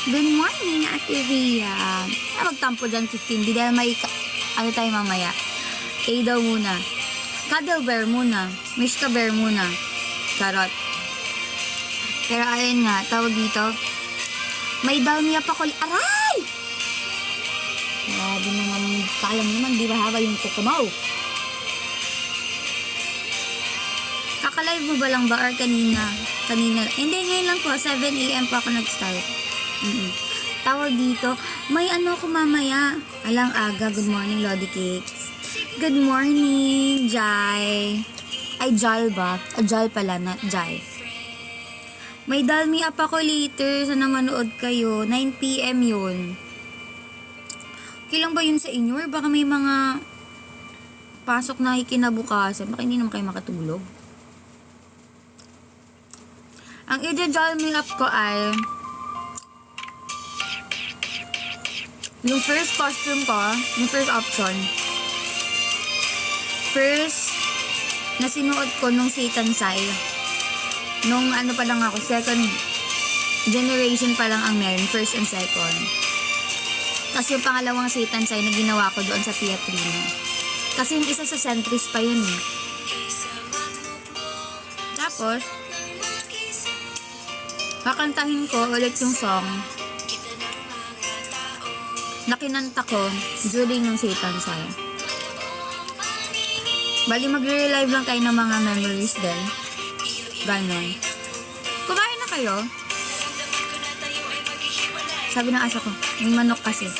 Good morning, Ate Ria. Magtampo dyan, 15. Di dahil may, ano tayo mamaya. A daw muna. Cuddle bear muna. Mishka bear muna. Charot. Pero ayun nga, tawag dito. May dalmiya pa ko. Aray! Grabe naman. Kalam naman, di ba haba yung kukumaw? Kakalive mo ba lang ba or kanina? Hindi, ngayon lang po. 7 AM po ako nag-start. Tawag dito. May ano ko mamaya. Alang aga. Good morning, Lodi Cakes. Good morning, Jai. Ay, Jal ba? Jal pala, not Jai. May dalmi up ako later. Sana manood kayo. 9 PM yun. Okay lang ba yun sa inyo? Or baka may mga pasok na ikinabukasan. Baka hindi naman kayo makatulog. Ang i-jal me up ko ay yung first costume ko, yung first option. First na sinuot ko nung Satan Sai. Nung ano pa lang ako, second generation pa lang ang meron, first and second. Kasi yung pangalawang Satan Sai na ginawa ko doon sa Teatrino. Kasi yung isa sa Centris pa yun eh. Tapos, kakantahin ko ulit yung song na kinanta ko during ng Satan Sai. Bali, magre-relive lang tayo ng mga memories din. Ganon. Kumain na kayo? Sabi ng asa ko, may manok kasi.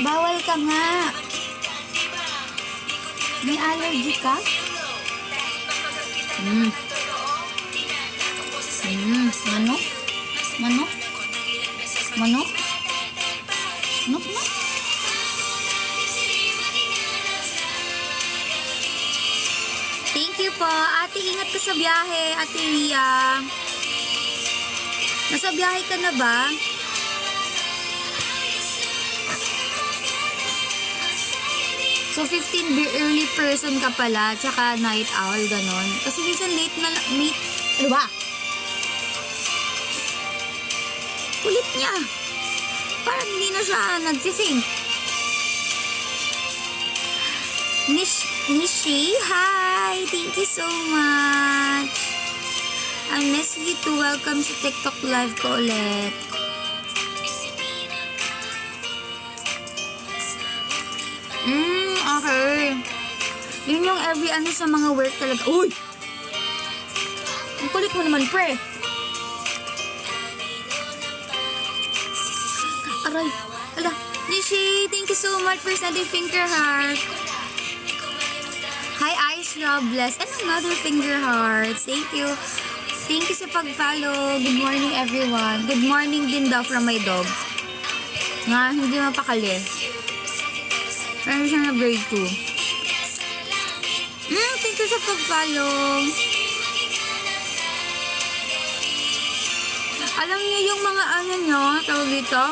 Bawal ka nga. May allergy ka? Manok? Manok? Manok? Manok na? Thank you po. Ate, ingat ka sa biyahe. Ate Ria. Nasa biyahe ka na ba? So, 15 early person ka pala, tsaka night owl, ganon. Kasi minsan late na, ano ba? Kulit niya. Parang hindi na siya nagsising. Nishi, hi! Thank you so much. I miss you too. Welcome sa TikTok live ko ulit. Okay. Yun yung every ano sa mga work talaga. Uy! Ang kulit mo naman, pre. Aray. Ala. Nishi, thank you so much for sending finger heart. Hi, Ice Robles. And another finger heart. Thank you. Thank you sa pag-follow. Good morning, everyone. Good morning din daw from my dog. Nga, hindi mapakali. Meron siya na grade 2. Thank you sa pag-follow. Alam niyo yung mga ano nyo, tawag dito?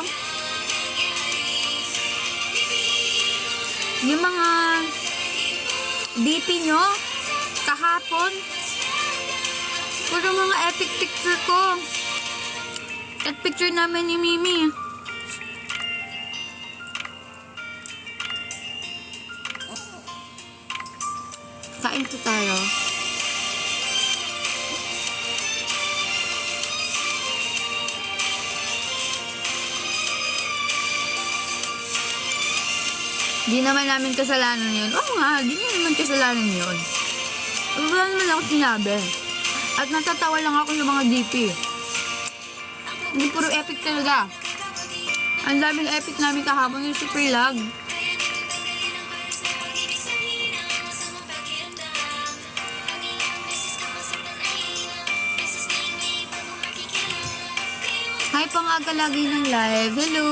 Yung mga DP nyo, kahapon, puro mga epic picture ko. At picture namin ni Mimi. Kain po tayo. Di naman namin kasalanan yun. Oo nga, di naman kasalanan yun. Wala naman ako sinabi. At natatawa lang ako sa mga DP. Hindi puro epic talaga. Ang daming epic namin kahapon yung super lag. Hi, pangaga lagi ng live. Hello!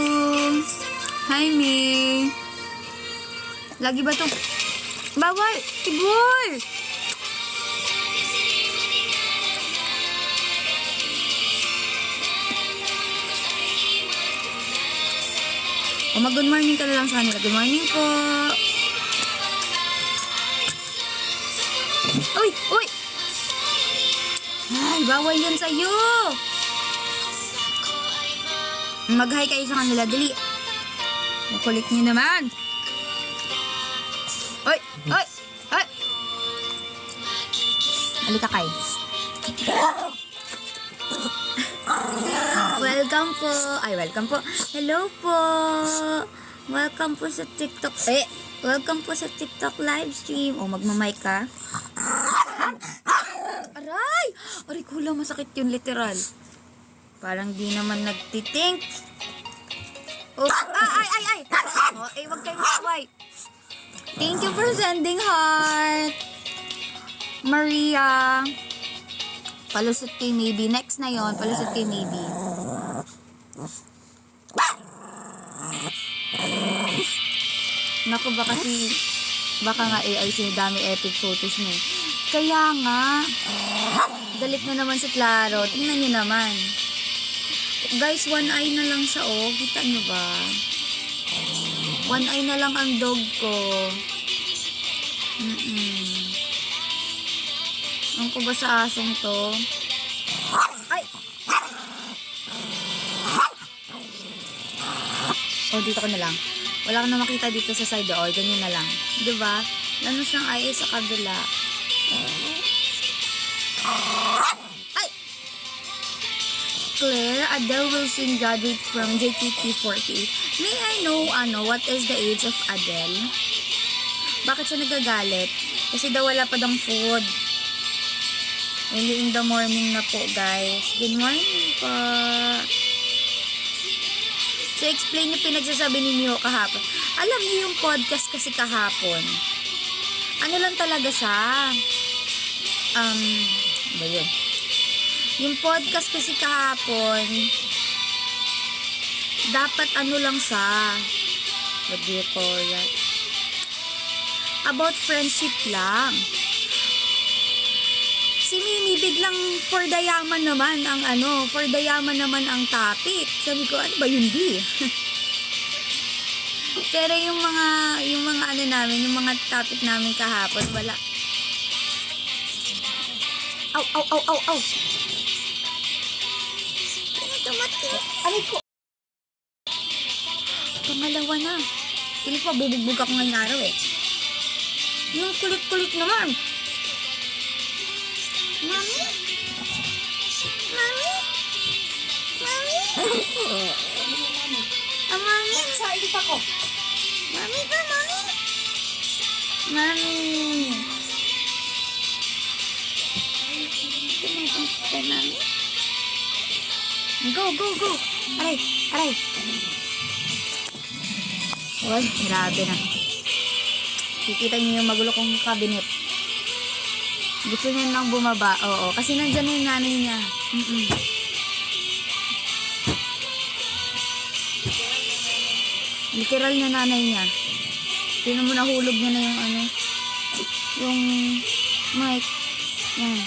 Hi, May. Lagi ba itong... Bawal! Tibol! O, mag-good morning ka na lang sa kanila. Good morning po! Uy! Uy! Ay, bawal yan sa'yo! Mag-hi kayo sa kanila. Dali. Makulit niyo naman. Oy! Oy! Oy! Halika kay. Welcome po. Ay, welcome po. Hello po. Welcome po sa TikTok. Welcome po sa TikTok live stream. O, magmamic ka. Aray! Aray ko lang, masakit yun, literal. Parang di naman nagtitink. Oh, ay! Oh, wag kayo mag-away. Thank you for sending heart. Maria. Palusot kay maybe. Next na yon, palusot kay maybe. Naku, baka nga AI sinidami epic photos niya. Kaya nga, galit na naman si Claro. Tingnan niyo naman. Guys, one eye na lang siya, oh. Kita niyo ba? One eye na lang ang dog ko. Ang ko ba sa asong to? Ay! Oh, dito ko na lang. Wala ka na makita dito sa side. Oh, ganyan na lang. Diba? Lalo siyang eye sa kabila. Ay! Claire, Adele will soon graduate from JKT48. May I know, what is the age of Adele? Bakit siya nagagalit? Kasi daw wala pa dang food. Early in the morning na po, guys. Good morning po. So, explain niyo pinagsasabi ni Mio kahapon. Alam niyo yung podcast kasi kahapon. Ano lang talaga siya? Ba yun? Yung podcast kasi kahapon, dapat ano lang siya. What do you call that? About friendship lang. Si Mimi biglang for the yaman naman ang topic. Sabi ko, ano ba yun, di? Pero yung mga ano namin, yung mga topic namin kahapon, wala. Aw. Aray ko. Pangalawa na. Pilit pa, bubugbog ako ngayong araw eh. Yung kulit-kulit naman. Mami? Mami? Excited ako. Mami ba, Mami? Mami? Go. Aray. Uy, grabe na. Kikita niyo yung magulo kong cabinet. Gusto niya nang bumaba. Oo, kasi nandyan na yung nanay niya. Literal na nanay niya. Tingnan mo, nahulog niya na yung mic. Yan.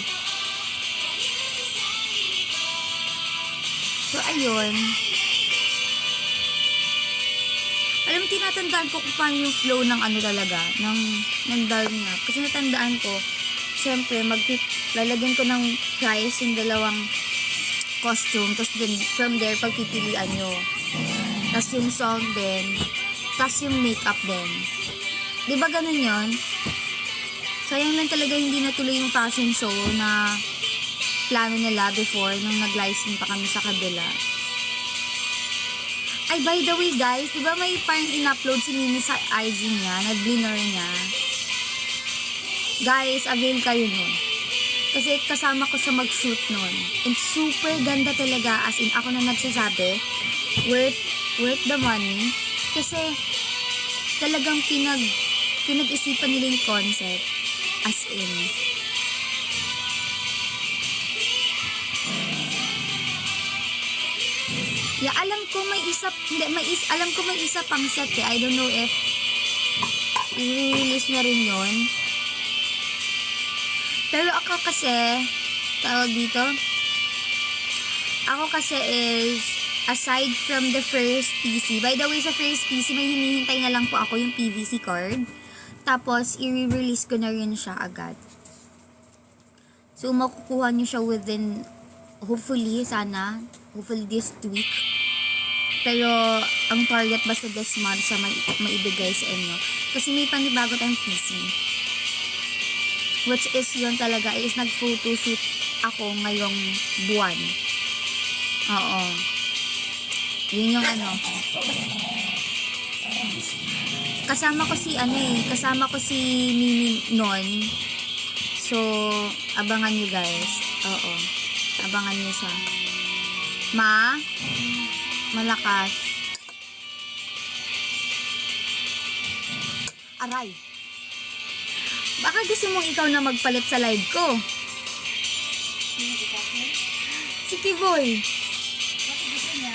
So, ayun. Alam mo, tinatandaan ko kung paano yung flow ng talaga, ng doll niya. Kasi natandaan ko, syempre, lalagyan ko ng price yung dalawang costume. Tapos dun, from there, pagpipilian nyo. Tapos yung song din. Tapos yung makeup din. Diba ganun yun? Sayang lang talaga hindi natuloy yung fashion show na plano nila before nung nag-livestream pa kami sa kabila. Ay, by the way guys, diba may parang in-upload si Mimi sa IG niya, nag-bliner niya. Guys, avail kayo nun. Kasi kasama ko siya mag-shoot nun. And super ganda talaga, as in ako na nagsasabi, worth the money. Kasi talagang pinag-isipan nila yung concept. As in. Yeah, alam ko may isa pang set eh. I don't know if i-release na rin yun. Pero ako kasi, tawag dito, ako kasi is, aside from the first PC, by the way, sa first PC, may hinihintay na lang po ako yung PVC card. Tapos, i-release ko na rin siya agad. So, makukuha nyo siya within, hopefully this week. Pero, ang target basta this month sa maibigay sa inyo. Kasi may panibago tayong PC. Which is yun talaga, is nag-photoshoot ako ngayong buwan. Oo. Yun yung ano. Kasama ko si Mimi nun. So, abangan nyo guys. Oo. Abangan nyo siya. Malakas. Aray. Baka gusto mong ikaw na magpalit sa live ko. Si Kiboy. Bakit gusto niya?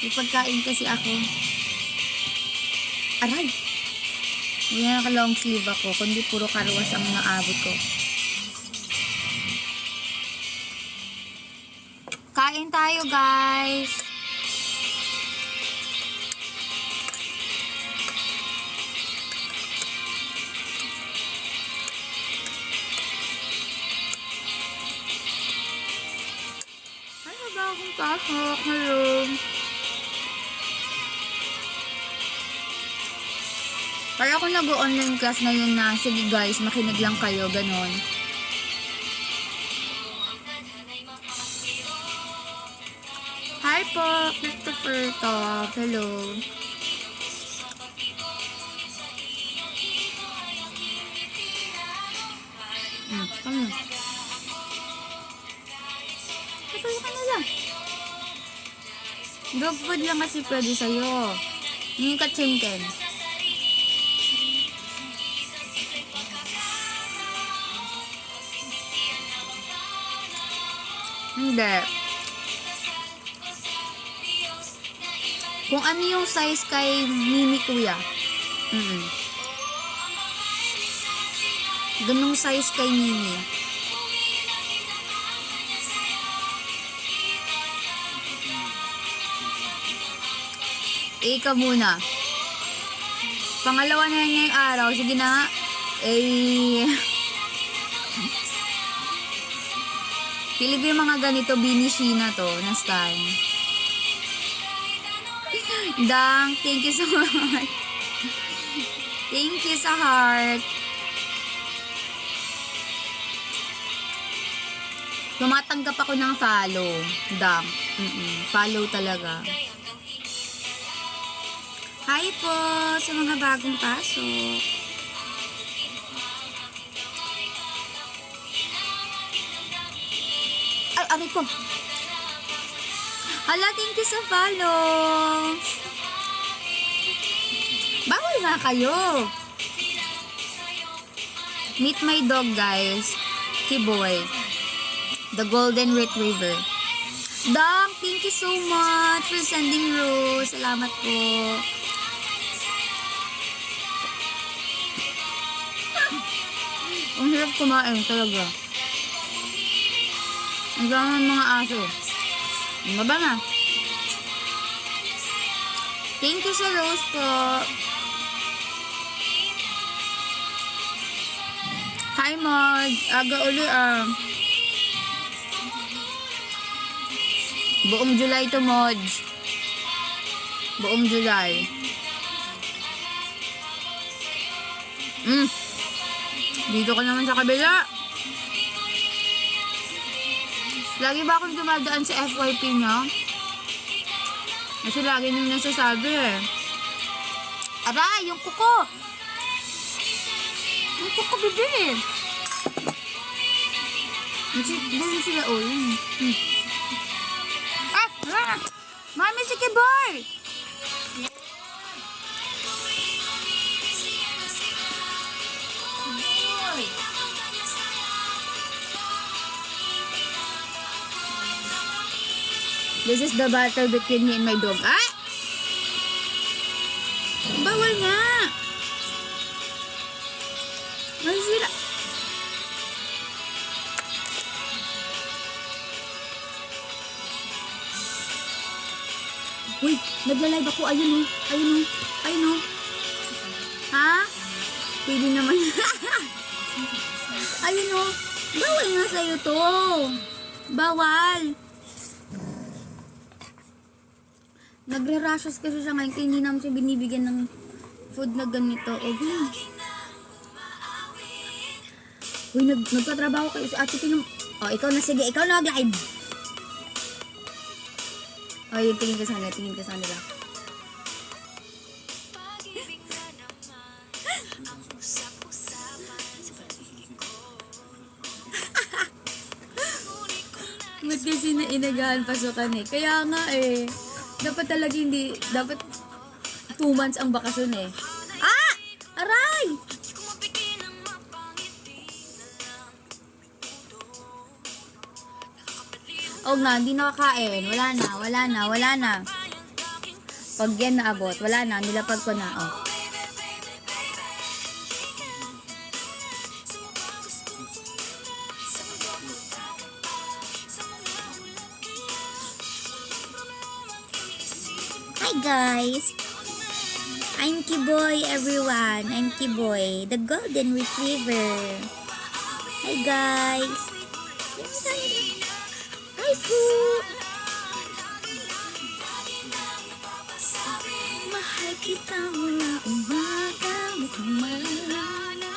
May pagkain kasi ako. Aray. Hindi na naka-long sleeve ako, kundi puro karwas ang naabot ko. Kain tayo, guys. Ano ba akong pasok? Hello. Kaya ako nag-online class ngayon na, sige guys, makinig lang kayo, ganon. Hi po, Christopher Top. Hello. Kami. Kapag ka na lang. Dog food lang kasi pwede sa'yo. Yung ka-chinken. Hindi. Kung ano yung size kay Mimi Kuya. Ganong size kay Mimi. Ikaw muna. Pangalawa na yan ngayong araw. Sige na nga. Pili ko yung mga ganito, binishina to, na style. Dang, thank you so much. Thank you sa heart. Tumatanggap ako ng follow. Dang. Follow talaga. Hi po sa mga bagong pasok. Ay, aray ko. Hala, thank you sa follow. Bawal nga kayo. Meet my dog, guys. Kiboy. The Golden Retriever. Dang, thank you so much for sending rose. Salamat po. Ang hirap kumain talaga. Ang dami ng mga aso. Ang baba na. Thank you sa rose po. Hi, Mod. Aga uli Buong July to, Mod. Buong July. Dito ka naman sa kabila. Lagi ba akong dumadaan sa FYP niya? Kasi lagi nang nasasabi Aray, yung kuko! Yung kuko, bebe! Doon sila, Mami, si Kiboy! This is the battle between me and my dog. Ah! Bawal nga! Masira. Uy, nagla-live ako. Ayun o. Ha? Pwede naman. Ayun o. Bawal nga sa'yo to. Bawal. Nagre-rashes kasi siya ngayon kaya hindi namin siya binibigyan ng food na ganito. O, ganun. Uy, nagtatrabaho kayo si Ate Tinong. O, ikaw na, sige. Ikaw na mag-live. O, yun, tingin ka sa kanila. Tingin ka sa kanila. Ba't kasi na inagahan pasukan eh? Kaya nga eh. Dapat talaga hindi, dapat 2 months ang bakasyon eh. Ah! Aray! O nga, hindi nakakain. Wala na. Pag yan naabot, wala na. Nilapag ko na, oh. Hi guys! I'm Kiboy everyone. I'm Kiboy, the golden retriever. Hi guys! Hi po! Mahal kita mula umaga, mukhang malala.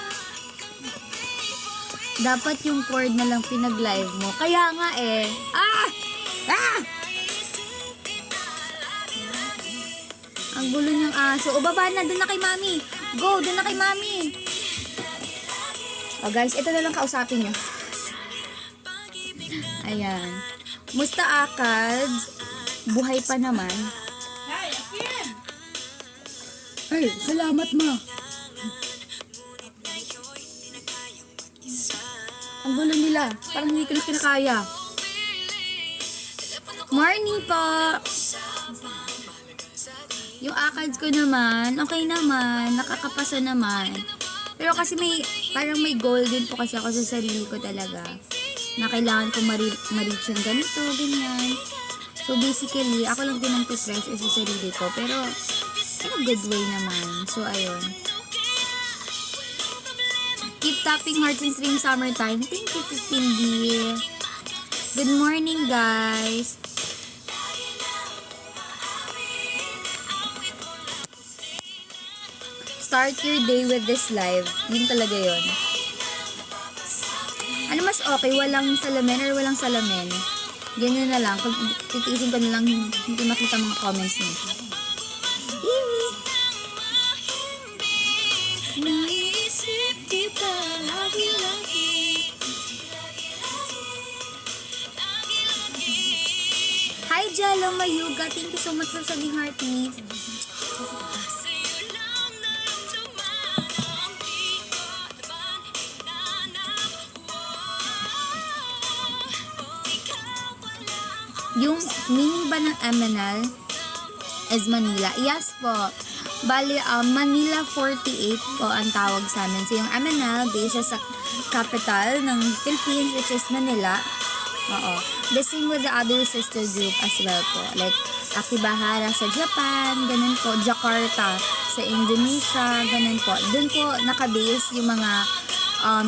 Dapat yung chord na lang pinag-live mo. Kaya nga eh. Ah! Ah! Ang gulo niyang aso. O, baba na. Doon na kay mami. Go, doon na kay mami. O, guys, ito na lang kausapin niyo. Ayan. Musta akad? Buhay pa naman. Hi, Akin! Ay, salamat ma. Ang gulo nila. Parang hindi ko na kinakaya. Morning po. Yung ACADS ko naman, okay naman, nakakapasa naman. Pero kasi parang may goal din po kasi ako sa sarili ko talaga. Na kailangan ko ma-reach yung ganito, ganyan. So basically, ako lang din ang pressure sa sarili ko. Pero, in a good way naman. So ayun. Keep tapping hearts and stream summertime. Thank you, 15D. Good morning, guys. Start your day with this live. Yun talaga yun. Ano mas okay? Walang salamin or walang salamin? Ganyan na lang. Kung titiisin ko na lang, hindi makita mga comments niyo. Imi. Naisip kita lagi-lagi. Hi, Jello Mayuga. Thank you so much for sending heart me. Yung meaning ba ng MNL is Manila? Yes po. Bali, Manila 48 po ang tawag sa amin. So, yung MNL, based sa capital ng Philippines, which is Manila. Oo. The same with the other sister group as well po. Like, Akibahara sa Japan, ganun po. Jakarta sa Indonesia, ganun po. Doon po nakabase yung mga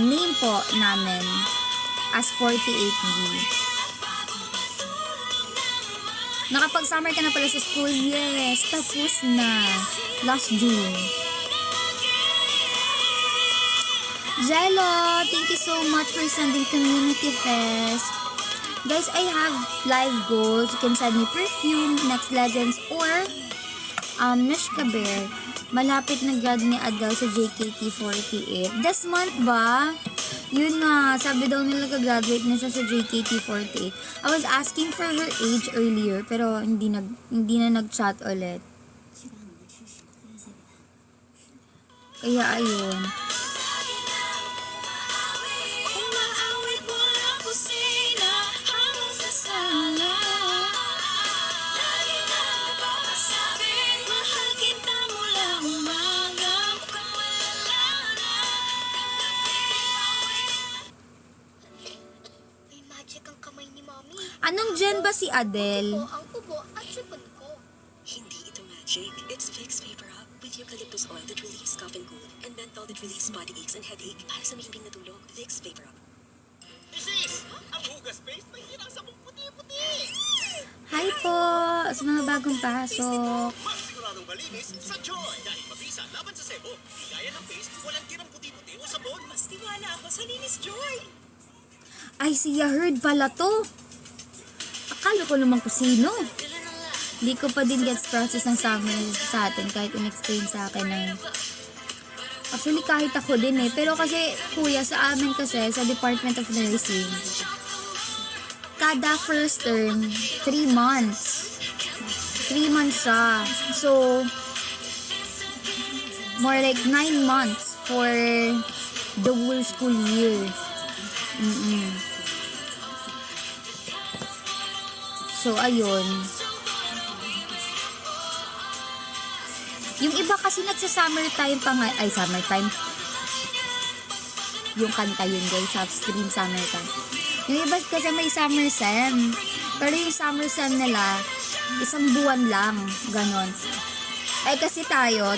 name po namin as 48G. Nakapag-summer ka na pala sa school? Yes, tapos na. Last June. Jello, thank you so much for sending Community Fest. Guys, I have live goals. You can send me perfume, Next Legends, or Nishka Bear. Malapit na grad ni Adele sa JKT48. This month ba? Yun na, sabi daw nila gagraduate na siya sa JKT48. I was asking for her age earlier, pero hindi na nag-chat ulit. Kaya ayun. Anong gen ba si Adele? Ang ubo at sipon ko. Hindi ito magic. It's Vicks Vapor Up with eucalyptus oil that relieves cough and cold and menthol that relieves body aches and headache para sa mahimbing na tulog. Vicks Vapor Up. Isis! Ang hugas face, may hirang sa mong puti-puti! Hi po! sa mga bagong pasok. Mas siguradong malinis sa Joy. Dahil mabisa laban sa sebo, di gaya ng paste, walang tirang puti-puti o sabon. Mas tiwala ako sa Linis Joy. Ay, si Yaherd pala to. Akala ko naman kung sino. Hindi ko pa din gets process ng summer sa atin kahit in-explain sa akin ng... Actually, kahit ako din eh. Pero kasi, kuya, sa amin kasi, sa Department of Nursing, kada first term, 3 months. 3 months siya. So, more like 9 months for the whole school year. So, ayun. Yung iba kasi nagsa-summertime pa nga. Ay, summertime. Yung kanta yun, guys. Sa stream summertime. Yung iba kasi may summer sem. Pero yung summer sem nila, 1 buwan lang. Ganon. Eh, kasi tayo,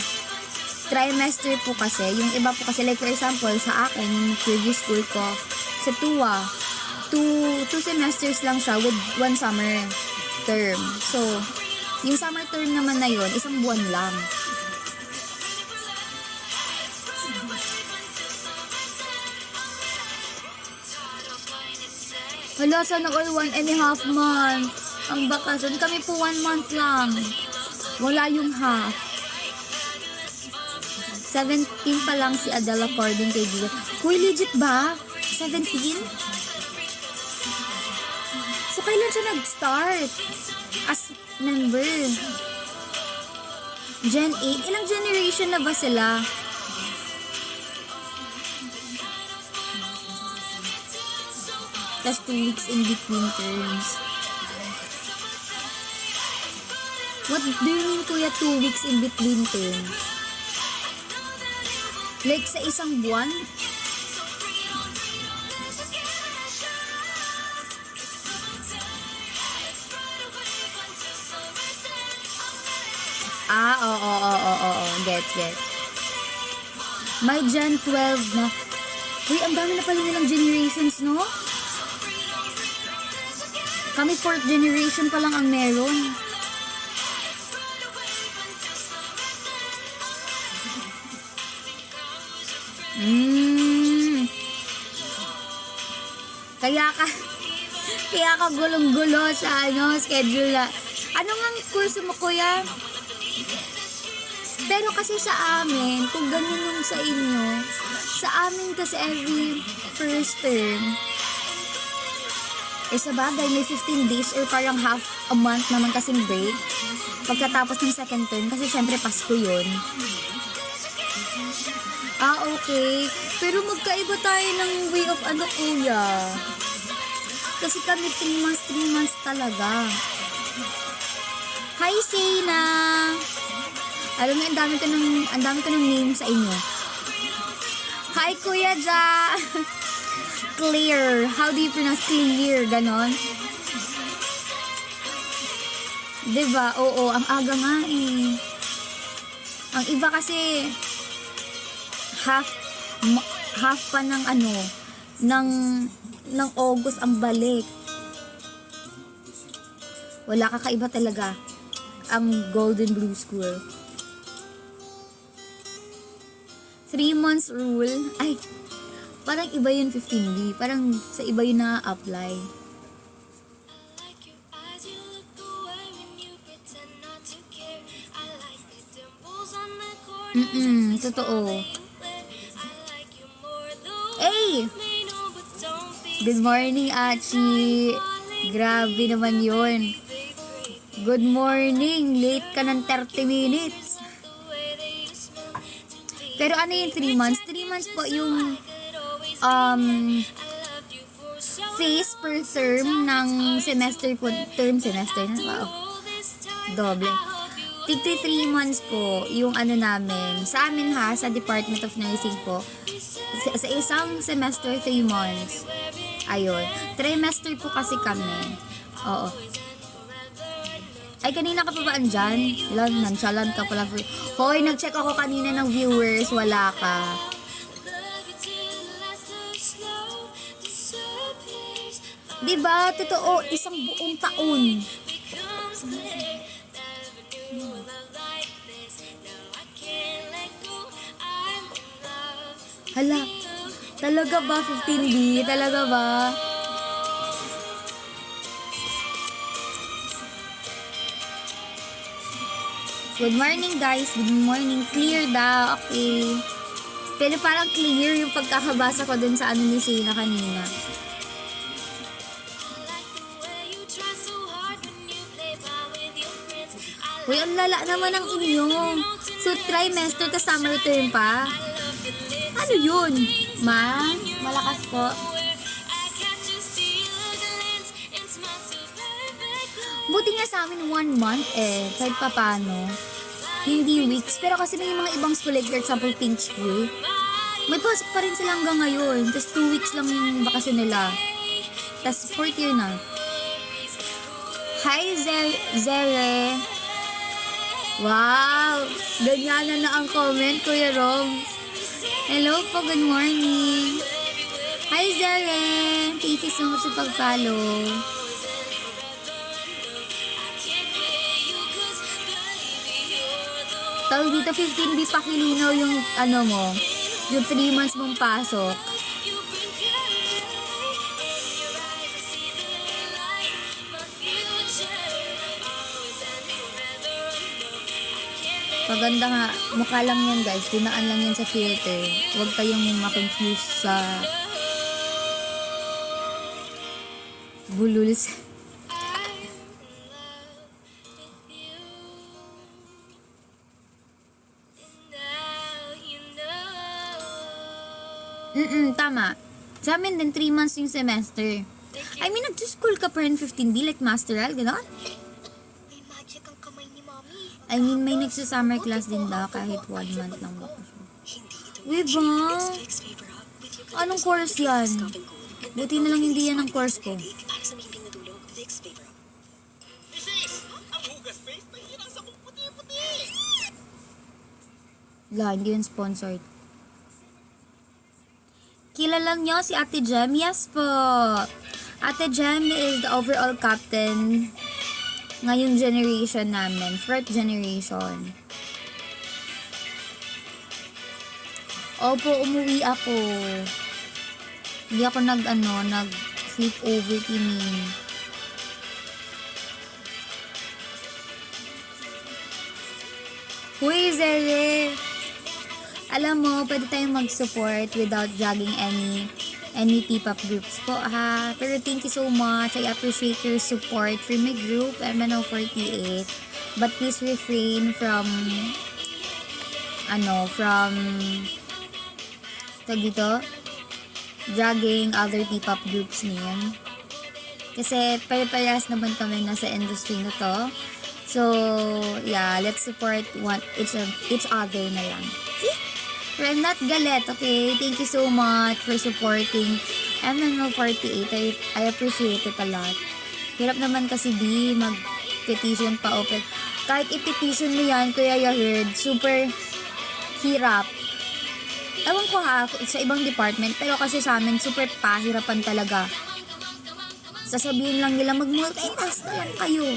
trimester po kasi. Yung iba po kasi, like for example, sa akin, yung previous school ko, sa TUA, 2 semesters lang siya with 1 summer term. So, yung summer term naman na yun, 1 buwan lang. Hala, sana all 1.5 months. Ang bakasyon, kami po 1 month lang. Wala yung half. 17 pa lang si Adele according kay Gia. Uy, legit ba? 17? So, kailan siya nag-start? As member? Gen 8? Ilang generation na ba sila? Tas 2 weeks in between terms. What do you mean, kuya, 2 weeks in between terms? Like sa 1 buwan? Oo. Gets. May Gen 12 na. Uy, ang dami na pala nilang generations, no? Kami 4th generation pa lang ang meron. Kaya ka gulong-gulo sa schedule na. Ano nga kurso mo, kuya? Pero kasi sa amin, kung ganun yung sa inyo, sa amin kasi every first term, sa bagay, may 15 days or parang half a month naman kasing break. Pagkatapos ng second term, kasi syempre Pasko yun. Okay. Pero magkaiba tayo ng way of kuya. Kasi kami 3 months talaga. Hi, Sina! Alam mo, ang dami ko ng name sa inyo. Hi, Kuya Ja! Clear. How do you pronounce clear? Ganon? Diba? Oo, ang aga nga eh. Ang iba kasi half pa ng ng August ang balik. Wala, kakaiba talaga ang Golden Blue School. 3 months rule. Ay, parang iba yun 15B. Parang sa iba yun na-apply. Totoo. Hey! Good morning, Achi. Grabe naman yun. Good morning. Late ka ng 30 minutes. Pero ano yung 3 months? 3 months po yung phase per term ng semester po. Semester na. Wow. Doble. 3 months po yung namin. Sa amin sa Department of Nursing po. Sa isang semester, 3 months. Ayun. Trimester po kasi kami. Oo. Ay, kanina ka pa ba andyan? Nonchalant ka pala. Hoy, nag-check ako kanina ng viewers. Wala ka. Diba? Totoo, 1 buong taon. Hala, talaga ba 15B? Talaga ba? Good morning guys, good morning. Clear daw, okay. Pero parang clear yung pagkakabasa ko dun sa ano ni Sina kanina. Uy, ang lala naman ang inyo. So, trimester ka summer term pa? Ano yun? Ma? Malakas po. Buti nga sa amin 1 month eh. Kahit pa paano. Hindi weeks. Pero kasi may mga ibang school, like for example, Pink School. May pasok pa rin sila hanggang ngayon. Tapos 2 weeks lang yung bakasyon nila. Tapos 4th year na. Hi, Zere. Wow! Ganyan na ang comment, Kuya Roms. Hello po, good morning. Hi, Zere. Thank you so much sa pag-follow. Tawag dito, 15B pakilinaw yung ano mo, yung 3 months mong pasok. Paganda nga, mukha lang yan guys, dinaan lang yan sa filter. Huwag kayong ma-confuse sa bululs. Tama. Sa amin din 3 months yung semester. I mean, nag-school ka pa rin 15B, like masteral, gano'n? May magic ang kamay ni Mommy. I mean, may nagsa-summer class din daw kahit 1 month lang bakasyon. Hindi ito Uy, ba? It's Vicks Vapor Hub with eucalyptus Anong oil course that yan? relieves cough and cold and Buti menthol na lang that hindi relieves yan ang body course aches ko. and headache. Para sa mahimbing na tulog, Vicks Vapor Hub. Isis! Ang hugas face, mahirang sa mong puti-puti! Wala, hindi yun sponsored. Kilala niyo si Ate Jem? Yes po. Ate Jem is the overall captain ngayong generation namin. 4th generation. Opo, umuwi ako. Hindi ako nag-sleep over kay Mimi. Huy, Zere! Alam mo, pwede tayong mag-support without dragging any P-pop groups po, ha? Pero thank you so much. I appreciate your support for my group, MNO48. But please refrain from tag dito, dragging other P-pop groups name. Kasi pare-parehas naman kami nasa industry na to. So, yeah, let's support each other na lang. See? Pero I'm not galit, okay? Thank you so much for supporting MNO48. I appreciate it a lot. Hirap naman kasi mag-petition pa open. Kahit i-petition mo yan, Kuya Yahid, super hirap. Ewan ko ha, sa ibang department, pero kasi sa amin, super pahirapan talaga. Sasabihin lang nila, mag-multitask na lang kayo.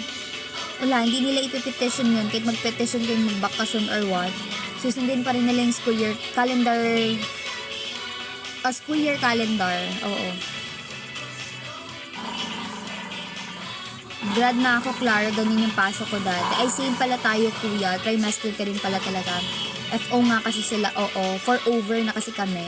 Wala, hindi nila ipipetition yun. Kahit mag-petition kayo, mag-bakasyon or what. Susundin pa rin nila yung school year calendar. School year calendar. Oo. Grad na ako, Clara. Ganun yung pasok ko dati. Ay, same pala tayo, kuya. Trimester ka rin pala talaga. FO nga kasi sila. Oo. For over na kasi kami.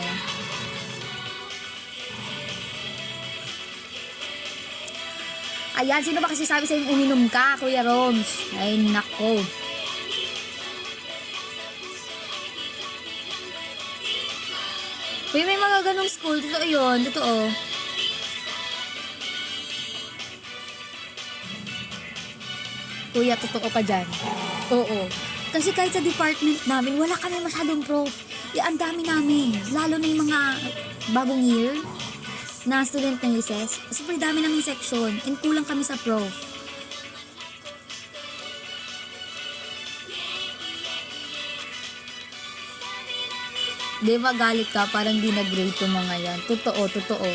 Ayan, sino ba kasi sabi sa'yo uminom ka, Kuya Roms? Ay, nako. Uy, may mga ganong school. Totoo yun. Totoo. Kuya, totoo ka dyan. Oo. Kasi kahit sa department namin, wala kami masyadong prof. Ang dami namin. Lalo na yung mga bagong year na student nurses. Super dami namin section. And kulang kami sa prof. Di magalit ka, parang di nag-grade to mga yan. Totoo, totoo.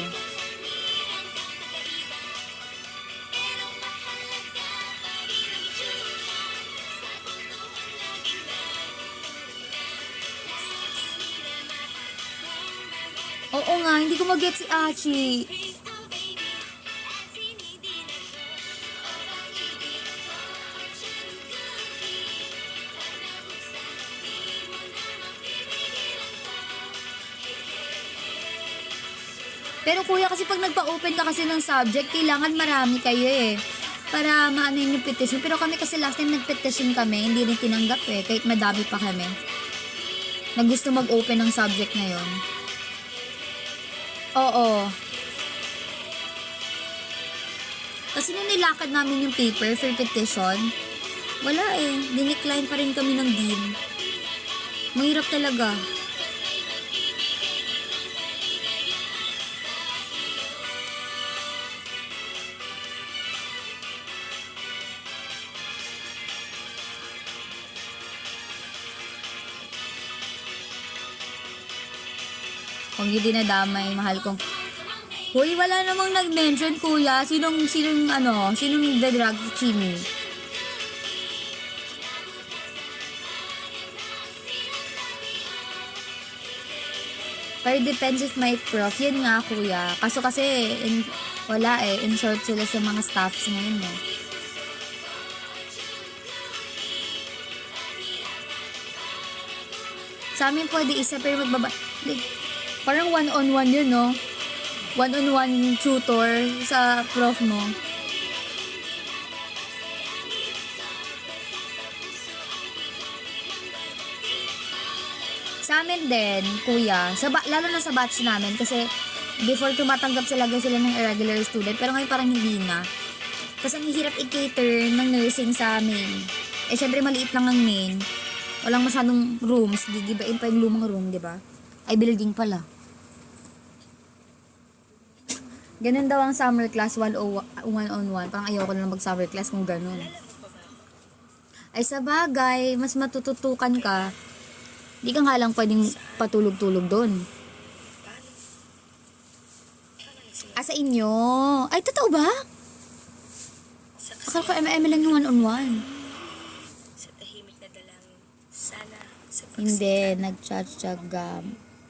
Oo nga, hindi ko mag-get si Achi. Pero kuya, kasi pag nagpa-open ka kasi ng subject, kailangan marami kayo eh. Para maano yung petition. Pero kami kasi last time nag-petition kami, hindi rin tinanggap eh. Kahit madami pa kami. Na gusto mag-open ng subject na yon. Oo. Kasi nung nilakad namin yung paper for petition, wala eh. Dinecline pa rin kami ng dean. Mahirap talaga. Kung hindi dinadamay, mahal kong... Hoy, wala namang nag-mention, kuya. Sinong dadrag si Chimi? Pero depends if my prof. Yun nga, kuya. Kaso kasi, wala eh. In short sila sa mga staffs ngayon eh. Sa amin pwede isa pero parang one-on-one yun, no? One-on-one tutor sa prof mo. Sa amin din, kuya, lalo na sa batch namin kasi before tumatanggap sila ng irregular student pero ngayon parang hindi na. Kasi ang hirap i-cater ng nursing sa amin. Eh syempre maliit lang ang main. Walang masyadong rooms, di ba? Pa yung lumang room, di ba? Ay building pala. Ganun daw ang summer class, one-on-one. Parang ayoko na lang mag-summer class kung ganun. Ay sa bagay, mas matututukan ka. Di ka nga lang pwedeng patulog-tulog doon. Sa inyo? Ay, totoo ba? Akala ko lang yung one-on-one. Sa tahimik na dalangin, sana sa Hindi,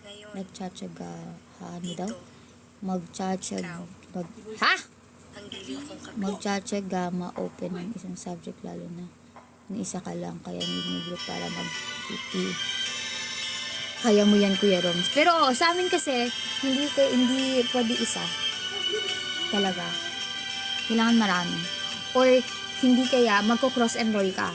ngayon, ano daw? ang giliw kong kape. Magtsatsaga, ma-open ng isang subject lalo na isa ka lang, kaya need mo group para mag-PT. Kaya mo yan, Kuya Roms. Pero sa amin kasi, hindi pwede isa. Talaga. Kailangan marami. Or, hindi kaya, magko-cross-enroll ka.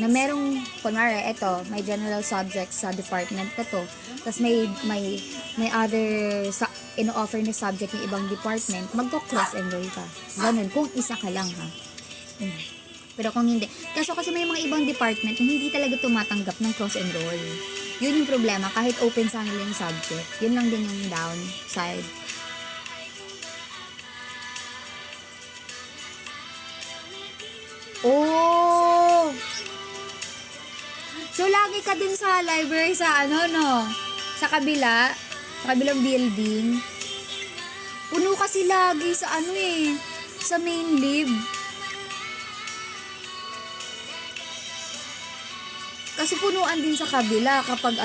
Na merong, kunwari, eto, may general subjects sa department na to. Tapos may other, ino-offer na subject ng ibang department, magko-cross-enroll ka. Ganun, kung isa ka lang, ha. Pero kung hindi. Kaso kasi may mga ibang department na hindi talaga tumatanggap ng cross-enroll. Yun yung problema, kahit open sa nila yung subject. Yun lang din yung downside. Oh! So, lagi ka dun sa library sa sa kabilang building. Puno kasi lagi sa sa main lib. Kasi punuan din sa kabila kapag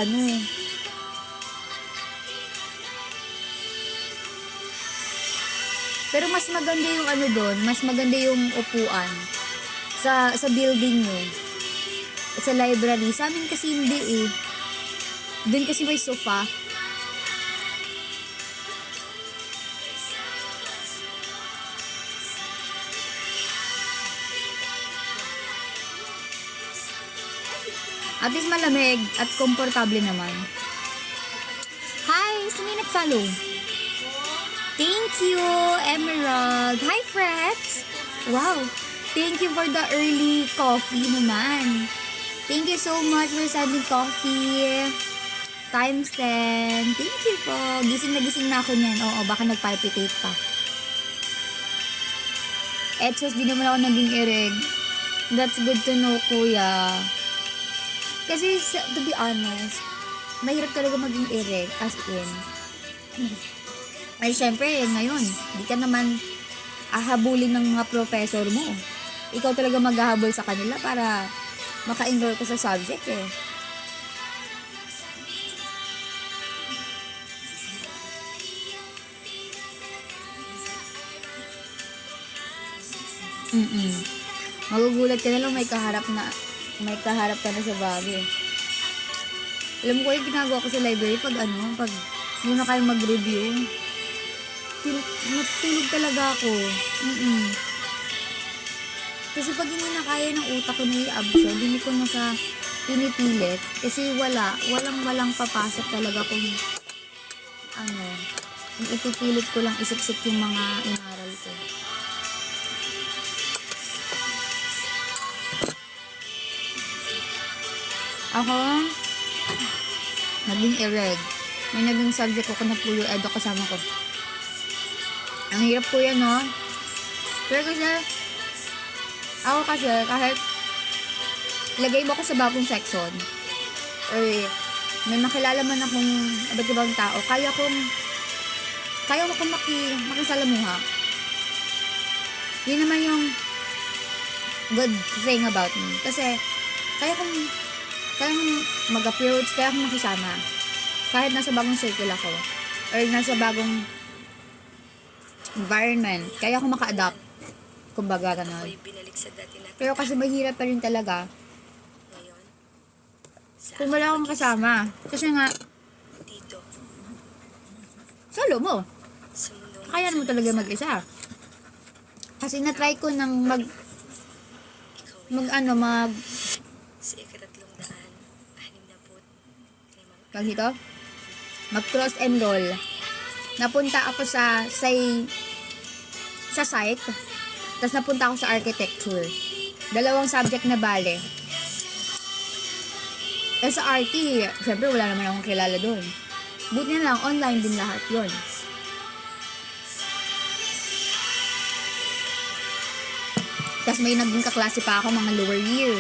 Pero mas maganda yung doon, mas maganda yung upuan sa building nyo. Sa library. Sa amin kasi hindi eh. Doon kasi may sofa. At least malamig at komportable naman. Hi! Sino yung nag-follow? Thank you, Emerald. Hi, Frets! Wow! Thank you for the early coffee naman. Thank you so much for sending coffee. Times 10. Thank you po. Gising na ako niyan. Oo, baka nagpalpitate pa. Etsos, di naman ako naging ereg. That's good to know, kuya. Kasi, to be honest, mahirap talaga maging ereg, as in. Ay, syempre, ngayon, di ka naman ahabulin ng mga professor mo. Ikaw talaga maghahabol sa kanila para maka-enroll ka sa subject eh. Magugulat ka na lang may kaharap ka na sa bagay. Alam mo ko yung ginagawa ko sa library pag hindi na kayo mag-review. Natutulog talaga ako. Kasi pag hindi na kaya ng utak ko na i-absorb, hindi ko na siya pinipilit. Kasi walang papasok talaga kung yung ipipilit ko lang isip-sip yung mga inaral ko. Ako, naging ireg. May naging subject ko na puyo edo kasama ko. Ang hirap po yan, no? Pero kasi, kahit lagay mo ko sa bagong section, or may makilala man akong iba't ibang tao, kaya mo kong makisalamuha. Yun naman yung good thing about me. Kasi, kaya kong mag-approach, kaya akong makisama. Kahit nasa bagong circle ako, or nasa bagong environment, kaya akong maka-adapt. Kumbaga, ganon. Ako'y binalik sa dati natin. Pero kasi mahirap pa rin talaga Ngayon, kung wala akong kasama. Kasi nga, dito, solo mo. sa mundo Kaya mo talaga mag-isa. Kasi na-try ko ng sa ikatatlong daan, 65 tawag dito, mag-cross enroll. Napunta ako sa psych. Tapos napunta ako sa architecture. 2 subject na bale. Sa RT, syempre wala naman akong kilala doon. Buti na lang, online din lahat yon. Tapos may naging kaklase pa ako mga lower year.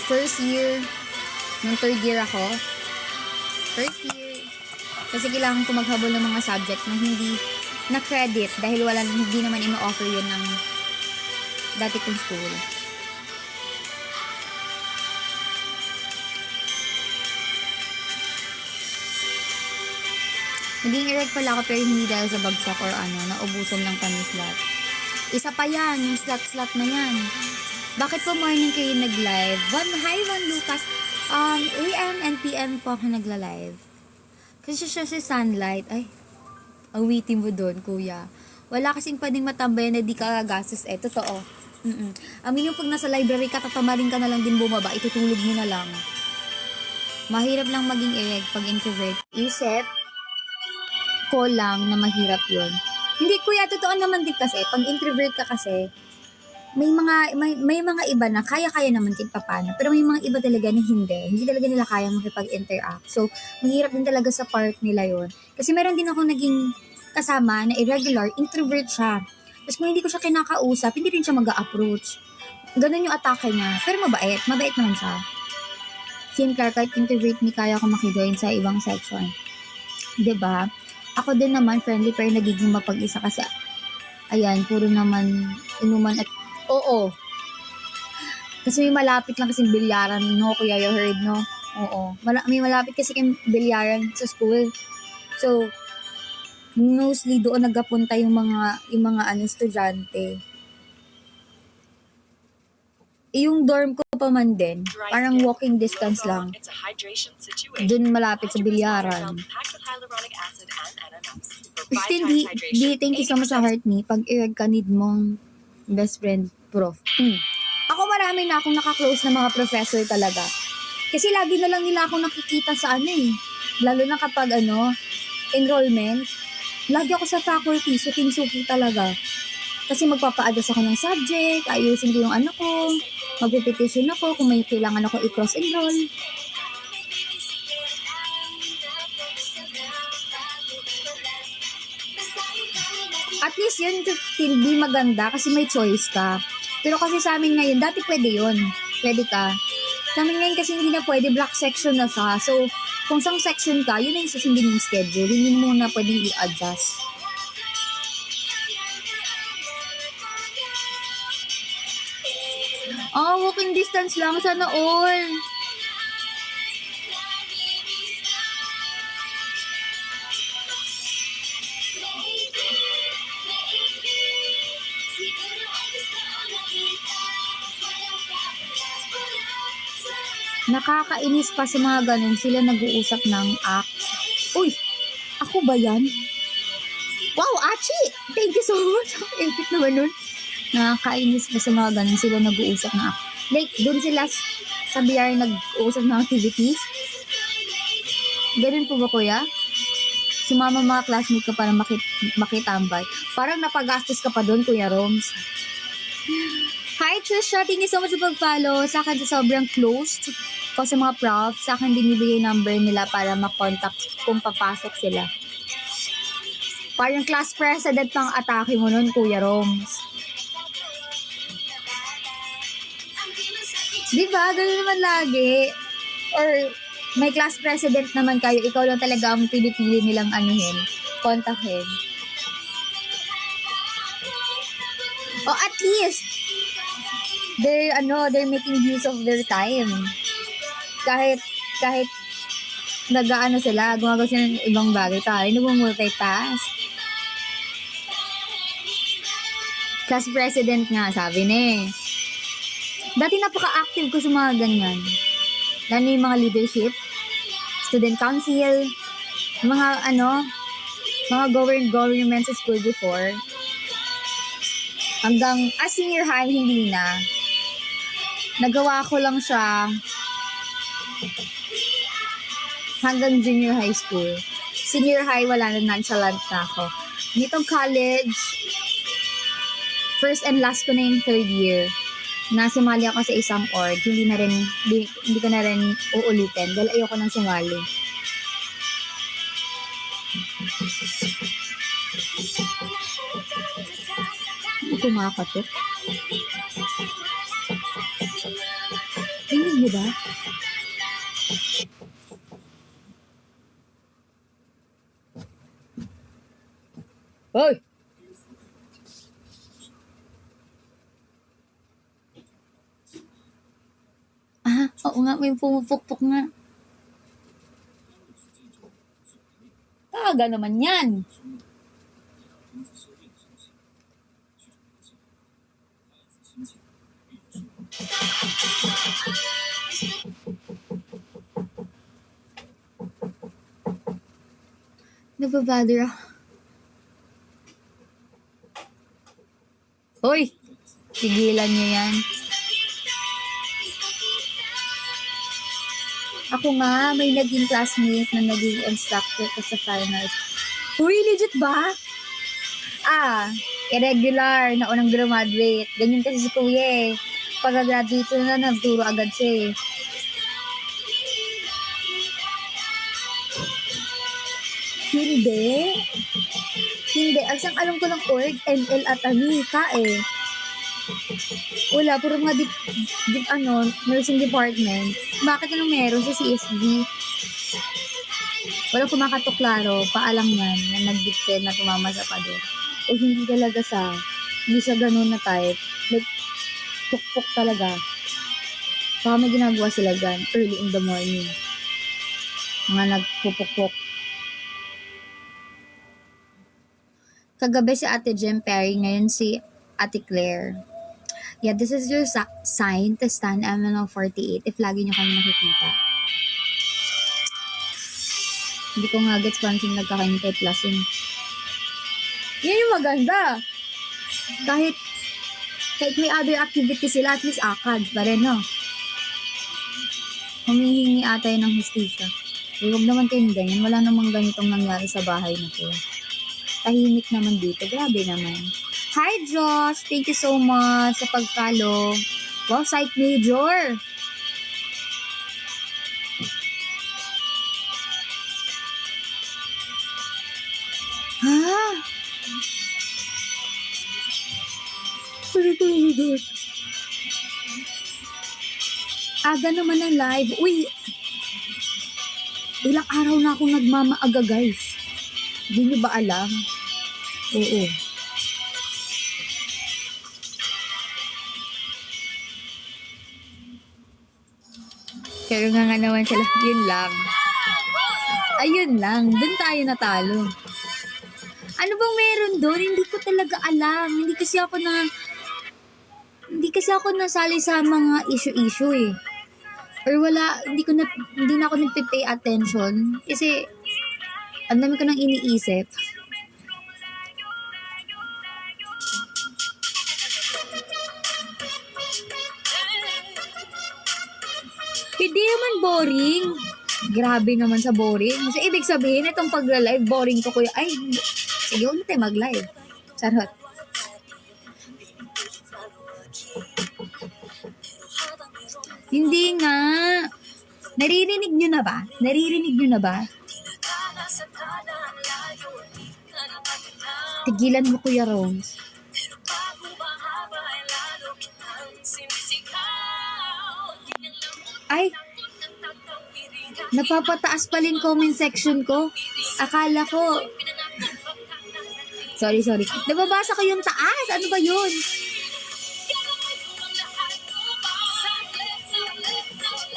First year, nung third year ako, kasi kailangan ko maghabol ng mga subject na hindi na credit dahil hindi naman ino-offer yun ng dati kong school. Naging erect pala ako pero hindi dahil sa bagsak or naubusan lang kami slot. Isa pa yan, yung slot na yan. Bakit po morning kayo nag-live? Hi, Juan Lucas. AM and PM po ako nagla-live. Kasi siya si Sunlight. Ay, awitin mo doon, kuya. Wala kasing pwedeng matambay na di ka gagastos. Totoo. Amin yung pag nasa library ka, tatamarin ka na lang din bumaba. Itutulog mo na lang. Mahirap lang maging erect pag introvert. Isip ko lang na mahirap yun. Hindi, kuya, totoo naman din kasi. Pag introvert ka kasi, may mga iba na kaya naman kahit papano. Pero may mga iba talaga na hindi. Hindi talaga nila kaya makipag-interact. So, mahirap din talaga sa part nila yon. Kasi meron din ako naging kasama na irregular, introvert siya. Tapos kung hindi ko siya kinakausap, hindi rin siya mag-a-approach. Ganun yung atake niya. Pero mabait. Mabait naman siya. Simple, kahit introvert, ni kaya ko makijoin sa ibang section. 'Di ba? Ako din naman, friendly, pero nagiging mapag-isa kasi, ayan, puro naman inuman at oo. Kasi may malapit lang kasing bilyaran, no? Kuya, you heard, no? Oo. May malapit kasi kayong bilyaran sa school. So, mostly doon nagkapunta yung mga estudyante. Yung dorm ko pa man din, parang walking distance lang. Doon malapit sa bilyaran. Christine, thank you so much sa heart me. Pag i-reg ka, need mong best friend, prof. Ako marami na akong nakaklose na mga professor talaga. Kasi lagi na lang nila ako nakikita sa lalo na kapag enrollment. Lagi ako sa faculty, suking-suki talaga. Kasi magpapa-adjust ako ng subject, ayusin ko yung ko, magpipetition ako kung may kailangan ako i-cross-enroll. At least yun, hindi maganda kasi may choice ka. Pero kasi sa amin ngayon, dati pwede yun. Pwede ka. Sa amin ngayon kasi hindi na pwede, block section na siya. So, kung sang section ka, yun yung susundin yung schedule. Hindi mo na pwedeng i-adjust. Walking distance lang. Sana all. Nakakainis pa sa mga ganun, sila nag-uusap ng acts. Uy, ako ba yan? Wow, Achi! Thank you so much. Epic naman nun. Nakakainis pa sa mga ganun, sila nag-uusap ng acts. Like, dun sila sa BR nag-uusap ng activities. Ganun po ba, kuya? Sumama mga classmate ka para makitambay. Parang napagastos ka pa dun, Kuya Roms. Hi, Trisha. Thank you so much sa pag-follow. Sa akin, sobrang closed ko sa mga prof. Sa akin, binibigay number nila para makontak kung papasok sila. Parang class president pang atake mo nun, Kuya Roms. Diba? Ganun naman lagi. Or may class president naman kayo, ikaw lang talaga ang pinipili nilang anuhin, kontakin. O at least, they're making use of their time. Kahit nag-aano sila, gumagawa sila ng ibang bagay, tayo nag-multitask. Class president nga, sabi na eh. Dati napaka-active ko sa mga ganyan. Lalo yung mga leadership, student council, mga government sa school before. Hanggang senior high, hindi na. Nagawa ko lang siya hanggang junior high school. Senior high, wala na, nonchalant na ako. Nitong college, first and last ko na yung third year. Nasumali ako sa isang org, hindi ko na rin uulitin dahil ayoko nang sumali. Kumakatok. Hindi niyo ba? Hoy! Oo nga, may pumupukpok nga. Taga naman yan. Nababother ako. Hoy! Tigilan niyo yan. Ako nga, may naging classmate na naging instructor ko sa finals. Uy, legit ba? Irregular, naunang graduate. Ganyan kasi si kuya eh. Pagka-graduate na, nagturo agad siya eh. Hindi. Ang sang alam ko ng org, ML at Ka eh. Wala, puro mga nursing department. Bakit anong meron sa CSV? Walang kumakatok klaro, paalam yan, na nag-dictate na tumama sa pader. O hindi talaga hindi siya ganun na type. Like, pukpok talaga. Baka may ginagawa sila dyan, early in the morning. Mga nagpupukpok. Kagabi si Ate Jem Perry, ngayon si Ate Claire. Yeah, this is your sign to stand MNO48 if lagi nyo kami nakikita. Hindi ko nga gets kung sino nagkakain kay Plusin. Yan yung maganda. Kahit may other activity sila, at least akad pa rin, no? Humihingi ata yun ng hustisya. Huwag naman kayong ganyan. Wala namang ganitong nangyari sa bahay na to. Tahimik naman dito. Grabe naman. Hi, Josh! Thank you so much sa pag-follow. Wow, Psych Major! Ha? Aga naman ang live. Uy! Ilang araw na akong nagmamaaga, guys. Hindi nyo ba alam? Oo. Pero nga naman sila, yun lang. Ayun lang, dun tayo natalo. Ano bang meron doon? Hindi ko talaga alam. Hindi kasi ako nasali sa mga issue-issue eh. Or wala, hindi na ako nagpe-pay attention. Kasi, ang dami ko nang iniisip. Hindi naman boring. Grabe naman sa boring. So, ibig sabihin, itong pagla-live, boring to kuya. Ay, sige, huwag na tayo mag-live. Charot. Hindi nga. Naririnig nyo na ba? Naririnig nyo na ba? Tigilan mo, Kuya Rose. Ay, napapataas pala yung comment section ko. Akala ko. Sorry. Nababasa ko yung taas. Ano ba yun?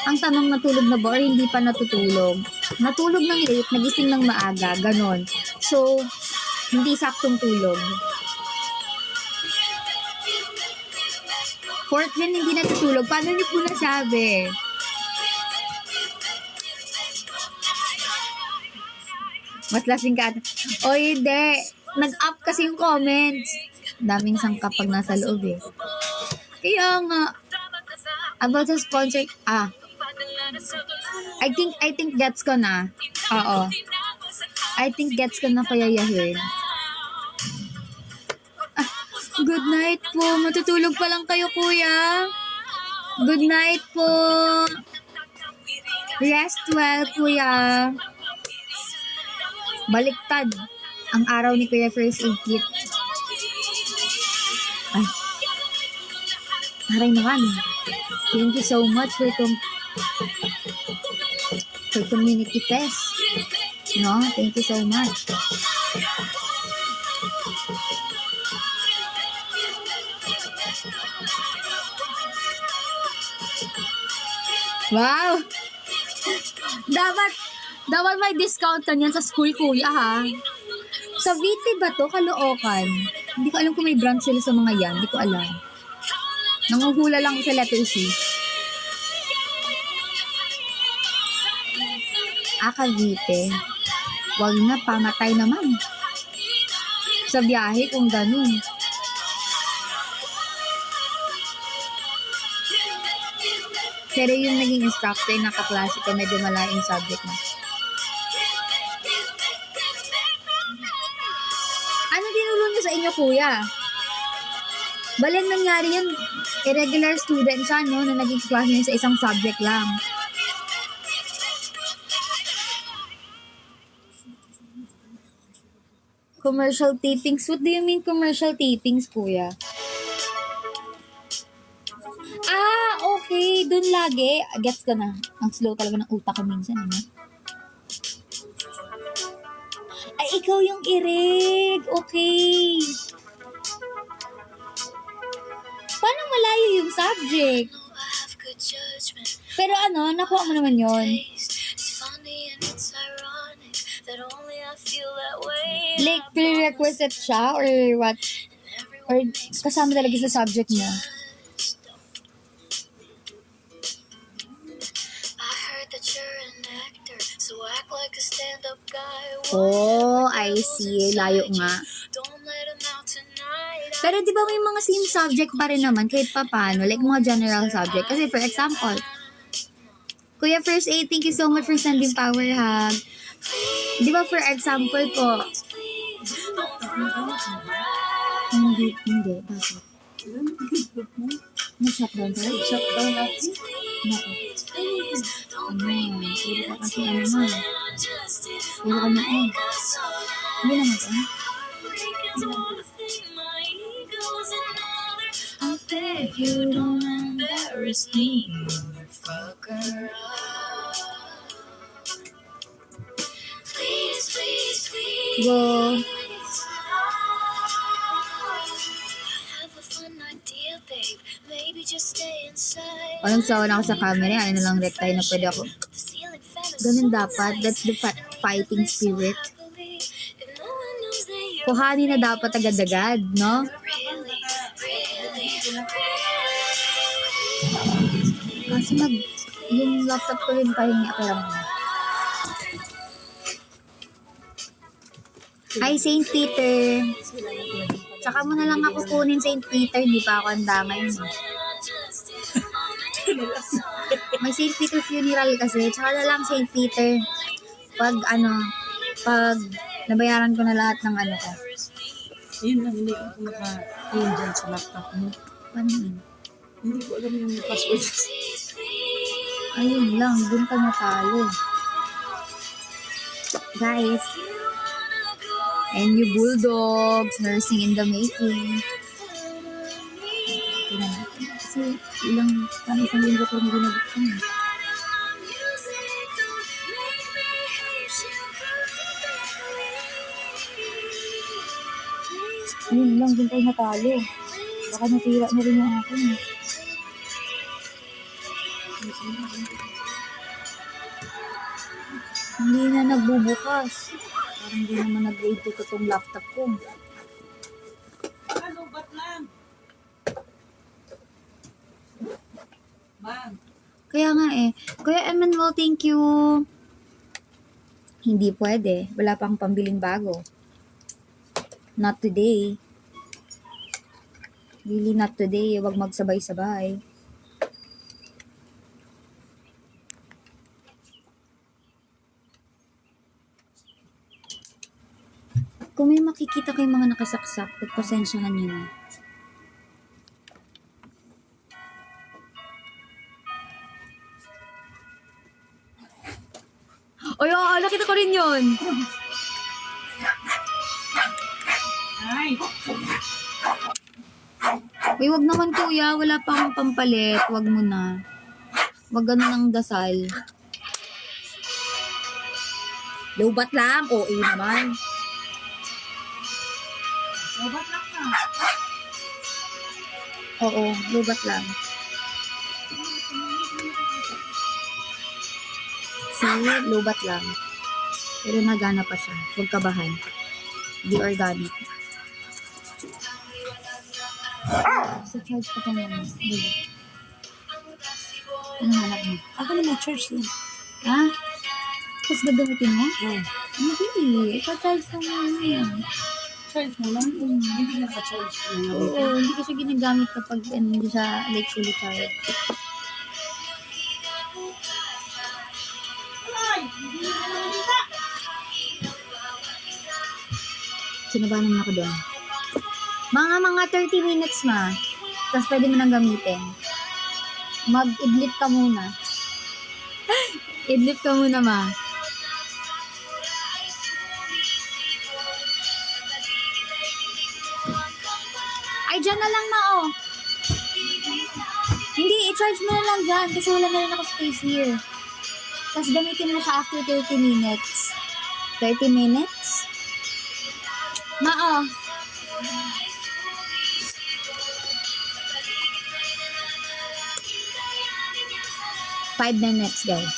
Ang tanong, natulog na ba or hindi pa natutulog? Natulog ng late, nagising ng maaga, ganon. So, hindi saktong tulog. Fourth yan, hindi natutulog. Paano niyo po nasabi? Mas lasing ka. O hindi. Nag-up kasi yung comments. Daming sangkap pag nasa loob eh. Kaya nga. About sa sponsor. I think gets ko na. Oo. I think gets ko na Kuya Yahir. Good night po. Matutulog pa lang kayo, Kuya. Good night po. Rest well, Kuya. Baliktad ang araw ni Kuya First Aid Kit. Ay. Haray naman. Thank you so much for Community Fest. No? Thank you so much. Wow! Dapat may discount ka niyan sa school, Kuya, ha? Sa VT ba to? Caloocan? Hindi ko alam kung may branch sila sa mga yan. Hindi ko alam. Nanguhula lang sa letter C. Cavite. Wag na, pamatay naman. Sa biyahe kung ganun. Pero yung naging instructor na kaklase ko, medyo malaking subject na. Ano tinuro niyo sa inyo, Kuya? Balang nangyari yun, irregular student siya, no, na naging klase niya sa isang subject lang. Commercial tapings. What do you mean commercial tapings, Kuya? Okay. Dun lagi. Gets ka na. Ang slow talaga ng utak ko minsan, ano? Ay, ikaw yung irig. Okay. Paano malayo yung subject? Pero ano, nakuha mo naman yun. Like, prerequisite siya or what? Or kasama talaga sa subject niya? Oh, I see. Layo nga. Pero di ba may mga same subject pa rin naman kahit pa paano? Like mga general subject. Kasi for example, Kuya First Aid, thank you so much for sending power hug. Di ba for example po, hindi, bakit? Na-shutdown tayo? Shutdown natin? Naku. Puro ka kasi naman. Puro ka na Hindi naman ito. I beg you don't embarrass me, motherfucker. Please. Go. Walang sawa na ako sa camera. Ayun na lang rectine na pwede ako. Ganun dapat. That's the fighting spirit. Kuhanin na dapat agad-agad, no? Kasi yung laptop ko rin pahingi ako lang. Hi, St. Peter. Tsaka mo na lang ako kunin, St. Peter. Hindi pa ako handa ngayon. May St. Peter funeral kasi. Tsaka na lang St. Peter. Pag nabayaran ko na lahat ng ano ko. Yun lang, hindi ako maka-in dyan sa laptop mo. Paano yun? Hindi ko alam yung password. Ayun lang, dun ka natalo. Guys, and you bulldogs, nursing in the making. Tingnan natin. Kasi parang isang linggo ko rin ginabuksan. Ayun lang, dun tayo natalo. Baka nasira na rin yung akin. Hindi na nagbubukas. Parang hindi naman nag-grade ko itong laptop ko. Ano, ba't lang? Bang. Kaya nga eh. Kuya Emmanuel, thank you. Hindi pwede. Wala pang pambiling bago. Not today. Really not today. Huwag magsabay-sabay. Kung may makikita kayong mga nakasaksak, pagpasensyahan nyo na. Ay, oo, nakita ko rin yun. Ay, Uy, wag naman kuya, wala pa akong pampalit. Wag mo na. Wag ganun ang dasal. Lobat lang. OA naman. ba't lang ka? Oo, lobat lang. See, lobat lang. Pero nagana pa siya. Huwag kabahan. Di organic. Sa charge pa pa naman. Ano hanap mo? Ako na may church din. Ha? Tapos gagamitin mo? Oh. Hindi. Ika-charge naman yan. Charge mo lang? Hindi na ka-charge ko na. Oo, hindi kasi ginagamit kapag hindi siya like fully charged. Ay! Sinabahan naman ako doon. Mga 30 minutes ma. Tapos pwede mo nang gamitin. Mag-idlip ka muna. Idlip ka muna ma. Ay, dyan na lang ma oh. Hindi, i-charge mo na lang dyan kasi wala na rin ako space here. Tapos gamitin mo siya after 30 minutes. 30 minutes? Ma oh. 5 minutes guys.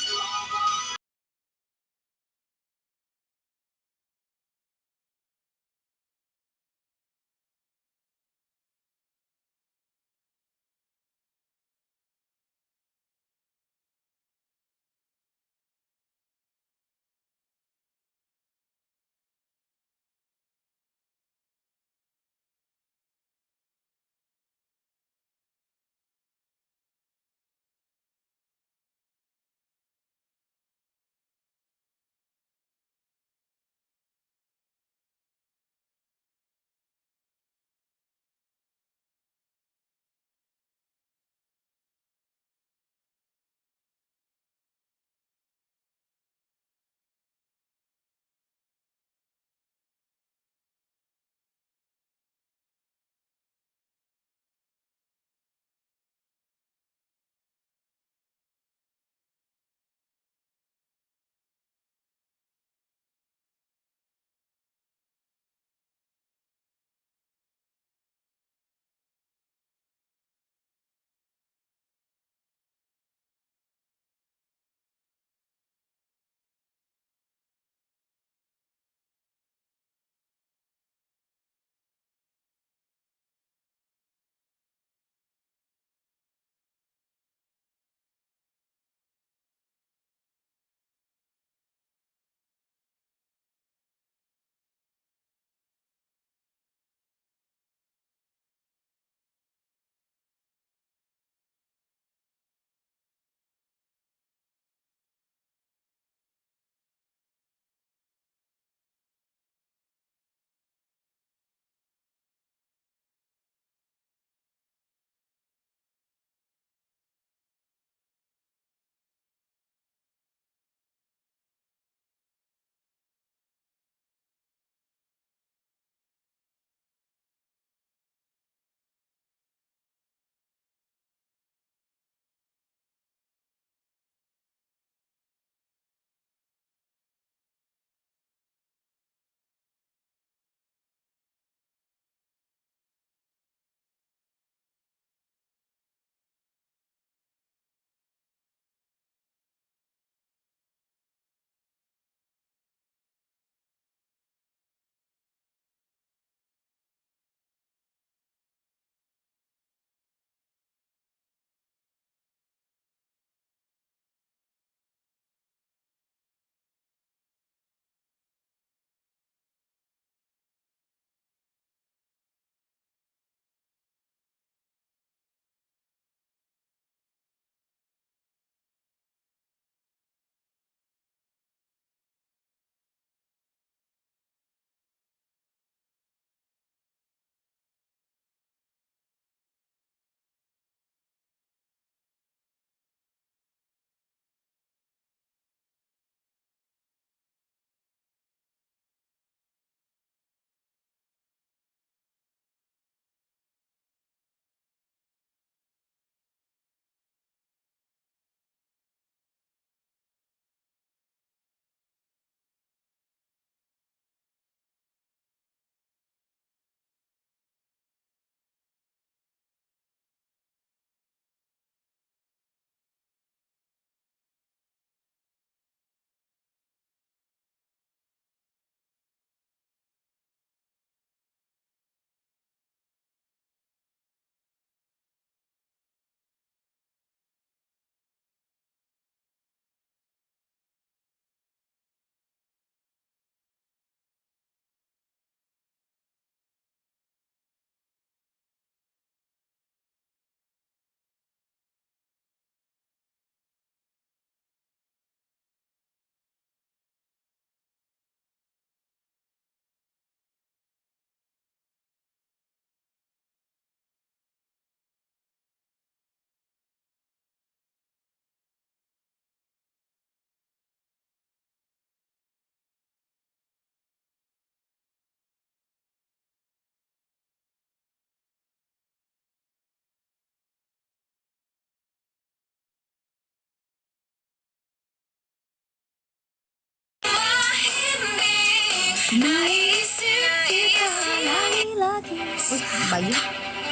Naisip kita lagi-lagi. Uy, ano ba yun?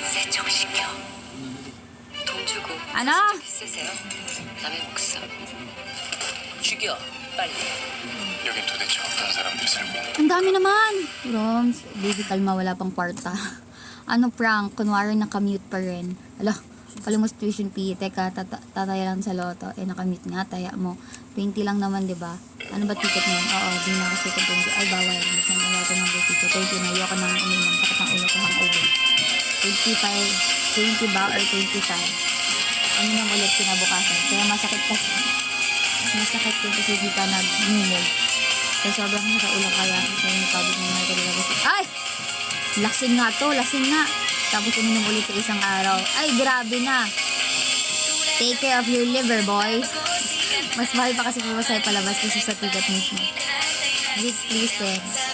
세척시켜. 돈 주고 Ano? 쓰세요. 남의 목숨. 죽여 빨리. 여긴 도대체 어떤 사람들이 살고 있는 Ang dami naman. Roms, baby kalma, wala pang kwarta. Ano prank? Kunwari nakamute pa rin. Ala, kalimos tuition fee. Teka, tataya lang sa loto. Nakamute nga, taya mo. 20 lang naman, di ba? Ano ba ticket mo? Oo, di na kasi kung 20. Ay, bawal. Buksan na loto ng ticket. 20 na, ayoko nang uminom. Sakit ng ulo ko, hangover. 25, 20 ba or 25? Ano nang ulit kinabukasan? Kaya masakit kasi. Masakit din kasi di ka nag-mumog. Kaya sobrang sa ulo kaya kasi yung pagod na mga talaga. Ay! Lasing nga to, lasing nga. Tapos uminom ulit sa isang araw. Ay, grabe na. Take care of your liver, boy. Mas mahal pa kasi pumasay palabas kasi sa ticket mismo. With please,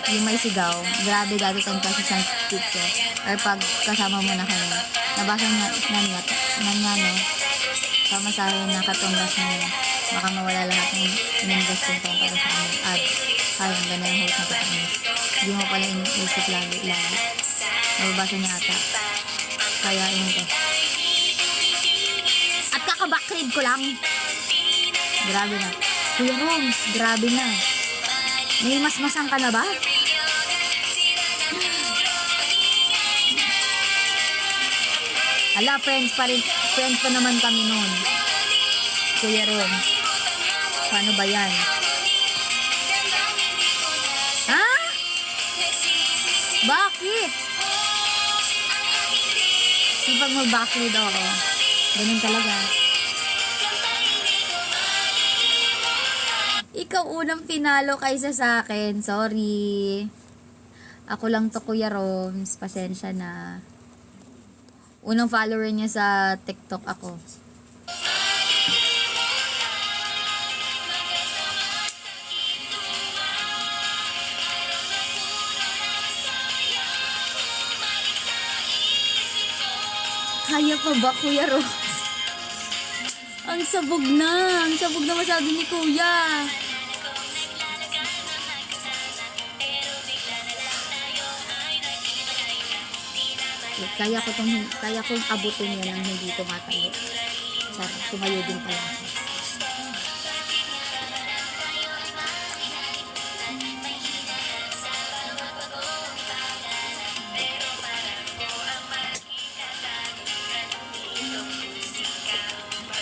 yung may sigaw. Grabe dati 10 pesos ang tips eh. Or pag kasama mo na kami. Nabasa na no? Pamasahe na katunggas na yun. Baka mawala lahat ng ininvest kong tayo para sa amin. Ads. Ay, ang ganda yung host na katunggas. Hindi mo pala iniisip lagi. Nababasa niya ata. Kaya yun to. At kaka-backread ko lang. Grabe na. Kuya Roms, grabe na. May masmasang ka na ba? Ala, friends pa naman kami noon. Kuya Roms. Paano ba yan? Ha? Bakit? Sipag mag-backread ako. Ganun talaga. Ikaw unang pinalo kaysa sa akin. Sorry. Ako lang to, Kuya Roms. Pasensya na. Unang follower niya sa TikTok ako. Kaya pa ba, Kuya Roms? Ang sabog na. Ang sabog na masyado ni Kuya. Kaya kong abutin yan ang hindi tumatayo. Sarap, tumayo din pala ako.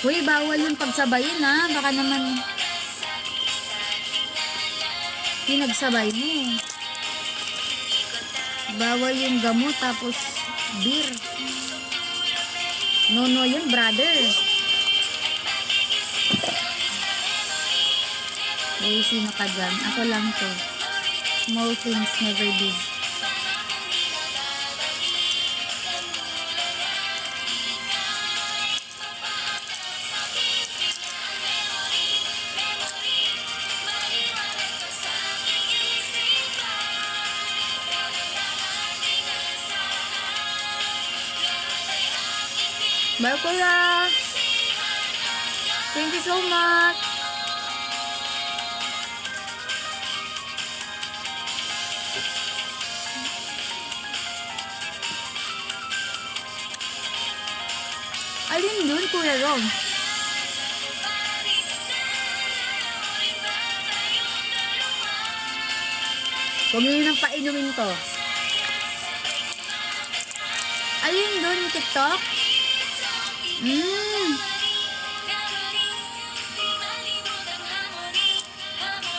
Uy, bawal yung pagsabayin ha. Baka naman pinagsabay mo. Bawal yung gamot tapos beer. No, yun, brother. Uy, sino ka dyan? Ako lang to. Small things never big. Bye, Kuya. Thank you so much. Alin dun, Kuya Rom? Huwag nyo nang painumin to. Alin dun, TikTok?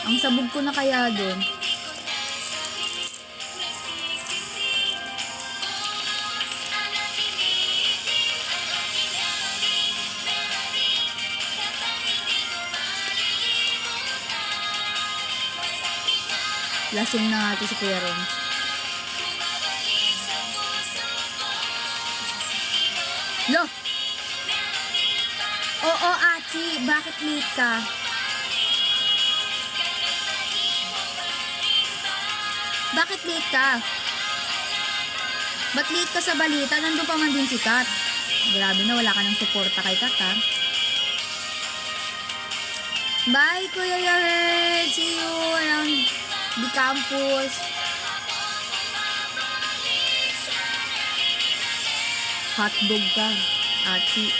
Ang sabog ko na kaya dun. Lasing na nga ito si Kuya Roms. Lo! Oo, Achi. Bakit late ka? Bakit late ka? Ba't late ka sa balita? Nandun pa man din si Kat. Grabe na, wala ka ng suporta kay Kat, ha? Bye, Kuya Yared! See you around the campus. Hotdog ka. Achi.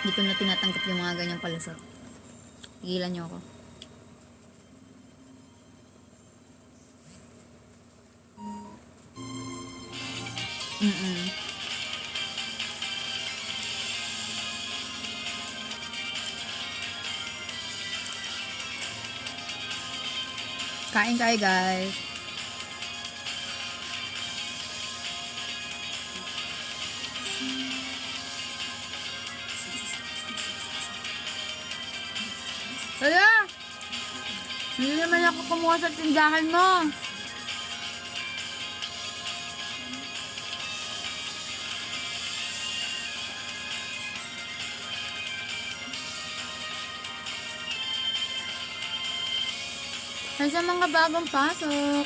Hindi ko na tinatanggap yung mga ganyang palusot. Tigilan niyo ako. Kain tayo, guys. Hala! Hindi naman ako kumuha sa tindahan mo. Ay, sa mga bagong pasok.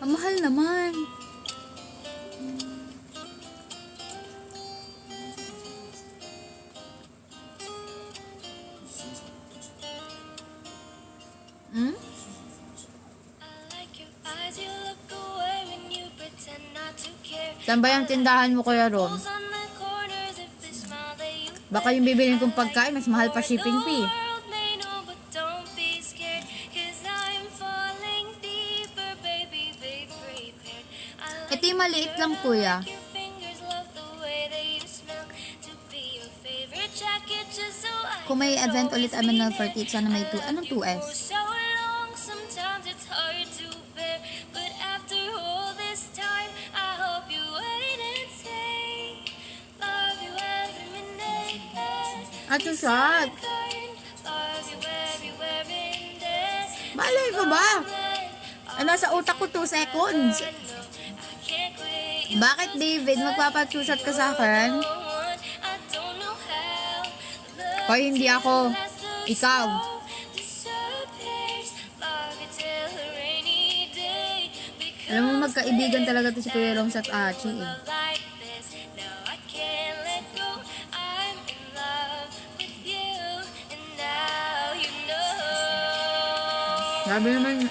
Ang mahal naman. Hmm? Saan ba yung tindahan mo, Kuya Rom? Baka yung bibilin kong pagkain, mas mahal pa shipping fee. Ito yung maliit lang, Kuya. Kung may event ulit Aminal 48, sana may 2. Anong 2S? Ato shot. Malay ko ba? Nasa utak ko 2 seconds. Bakit, David? Magpapatusat ka sa akin? Hoy, hindi ako. Ikaw. Alam mo, magkaibigan talaga to si Kuya Rom at Achi eh. Sabi naman,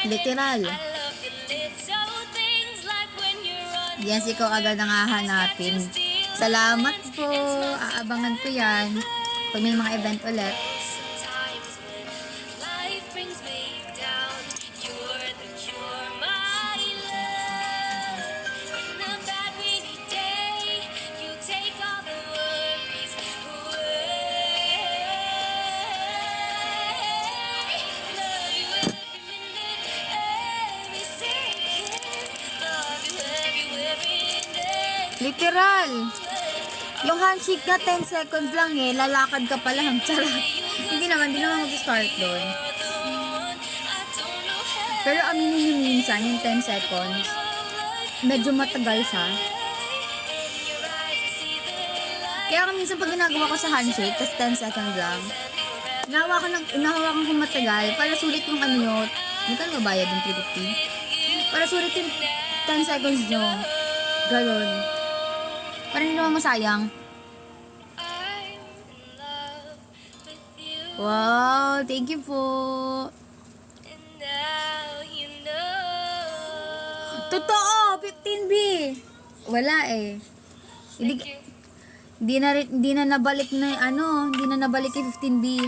literal. Yes, ikaw agad ang hahanapin. Salamat po. Aabangan ko yan. Pag may mga event ulit. Literal. Yung handshake na 10 seconds lang eh. Lalakad ka pa lang. Charot. Hindi naman mag-start doon. Pero aminin niyo minsan, yung 10 seconds, medyo matagal siya. Kaya minsan pag ginagawa ko sa handshake, tas 10 seconds lang, inahawakan ko matagal para sulit yung ano nyo. Hindi ka mabayad yung 350. Para sulit yung 10 seconds nyo. Ganon. Para hindi naman masayang. Wow, thank you po. Totoo, 15B. Wala eh. Hindi na nabalik na hindi na nabalik yung 15B.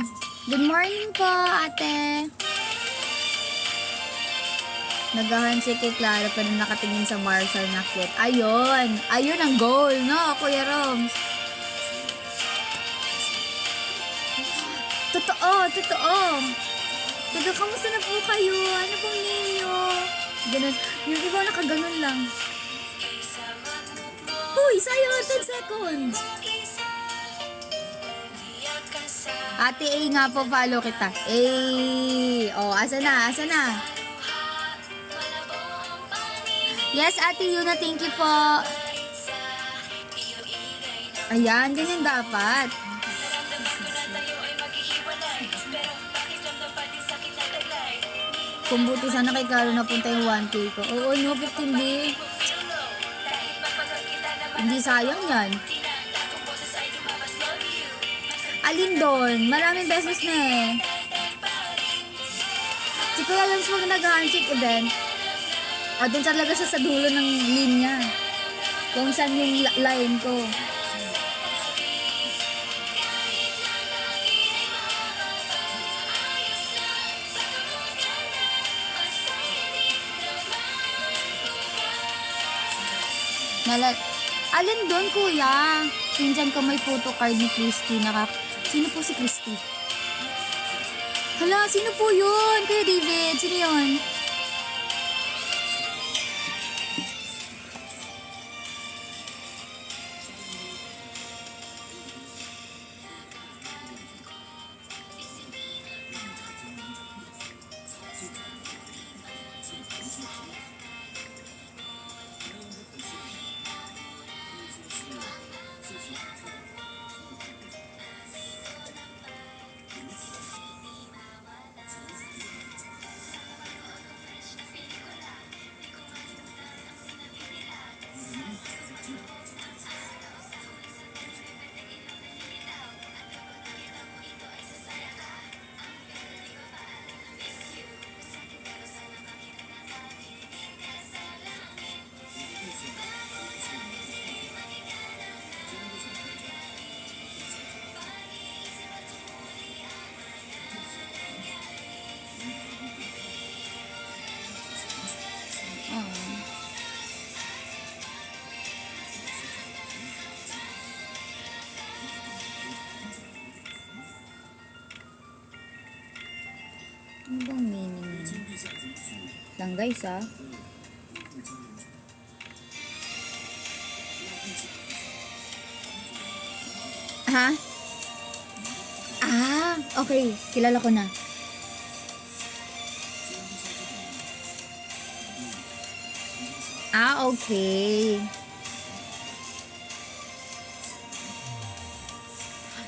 Good morning po, ate. Nag-handshake kay Clara pa rin nakatingin sa Marshall na cute. Ayun ang goal, no, Kuya Roms? Totoo. Taga, kamusta na po kayo? Ano pong name nyo? Ganun. Yung iba nakaganon lang. Uy, sayo, 10 seconds. Ate A nga po, follow kita. Oh, asa na, asa na? Yes, Ate Yuna, thank you po. Ayan, ganyan dapat. Kung buti sana kay Caro napunta yung 1K ko. Oo, no, 15B. Hindi sayang yan. Alin doon? Maraming beses na eh. Si Kuya Lance pag nag-handshake event, doon talaga siya sa dulo ng linya. Kung saan yung line ko. Alin doon, kuya? Pinsan ko may photocard ni Christy. Sino po si Christy? Hala, sino po yun? Kuya David, sino yun? Ano bang meaning niya? Lang guys, ah. Ha? Okay. Kilala ko na. Okay.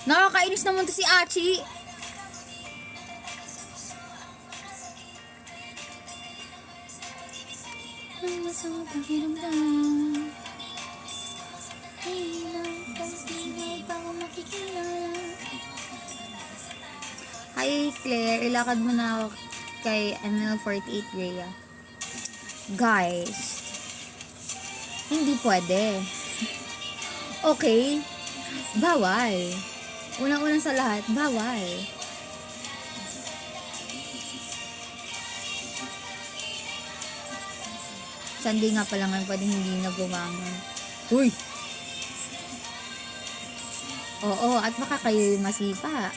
Nakakainis naman to si Achi. Ang masama pakiramdam. Ilang pag-ibig pa ako makikilala. Hi Claire, ilakad mo na ako kay ML48 Rhea. Guys, hindi pwede. Okay? Bawal. Unang-unang sa lahat, bawal. Sunday nga pala nga pwedeng hindi na bumangon. Uy! Oo, at baka kayo yung masipa.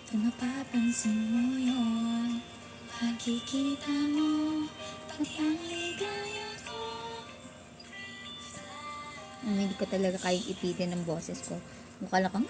Kung mapapansin mo yun, makikita mo, papaligaya ko. Hindi ko talaga kayang ipitin ng boses ko. Mukha lang kang,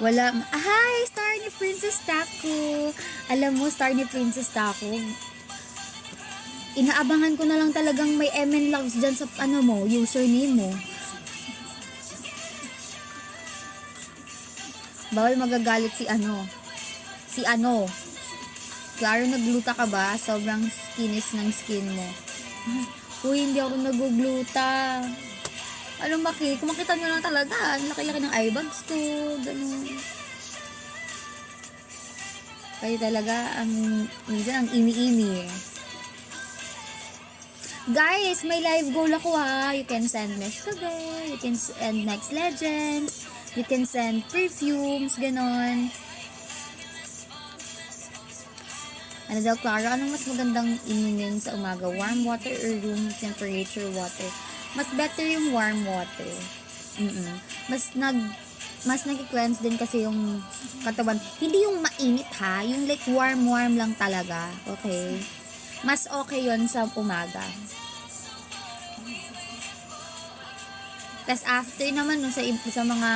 wala. Hi! Star ni Princess Taco. Alam mo, Star ni Princess Taco. Inaabangan ko na lang talagang may MN Loves dyan sa mo, username mo. Bawal magagalit si Klaro, nagluta ka ba? Sobrang skinis ng skin mo. Uy, hindi ako nagugluta. Alam Maki, kung makita nyo lang talaga, ang laki-laki ng eye bags ko, ganun. Kayo talaga, minsan ang imi-imi eh. Guys, may live goal ako ha. You can send Mesh Kabe, you can send Next Legends, you can send perfumes, ganon. Ano daw, Clara? Anong mas magandang inumin sa umaga? Warm water or room temperature water? Mas better yung warm water. Mas nag-cleanse din kasi yung katawan. Hindi yung mainit ha. Yung like warm lang talaga. Okay? Mas okay yon sa umaga. Tapos after naman no, sa mga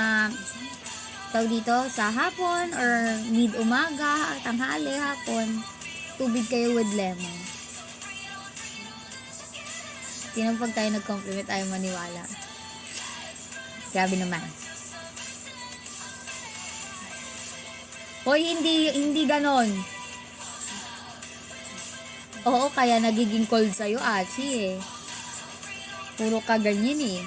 tawag dito, sa hapon or mid-umaga, tanghali, hapon, tubig kayo with lemon. Tinang pag tayo nag-compliment, ayaw maniwala. Grabe naman. Hoy, hindi ganon. Oo, kaya nagiging cold sa'yo, Achi eh. Puro ka ganyan eh.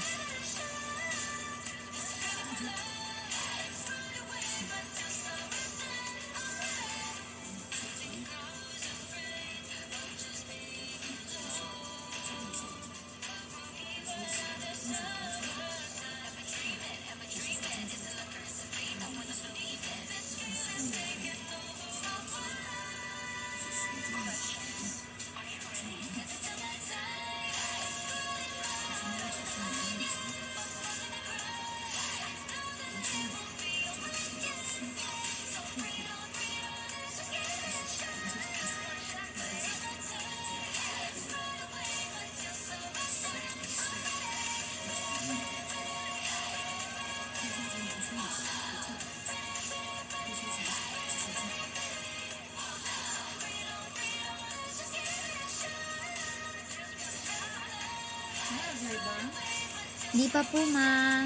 Di pa po, ma.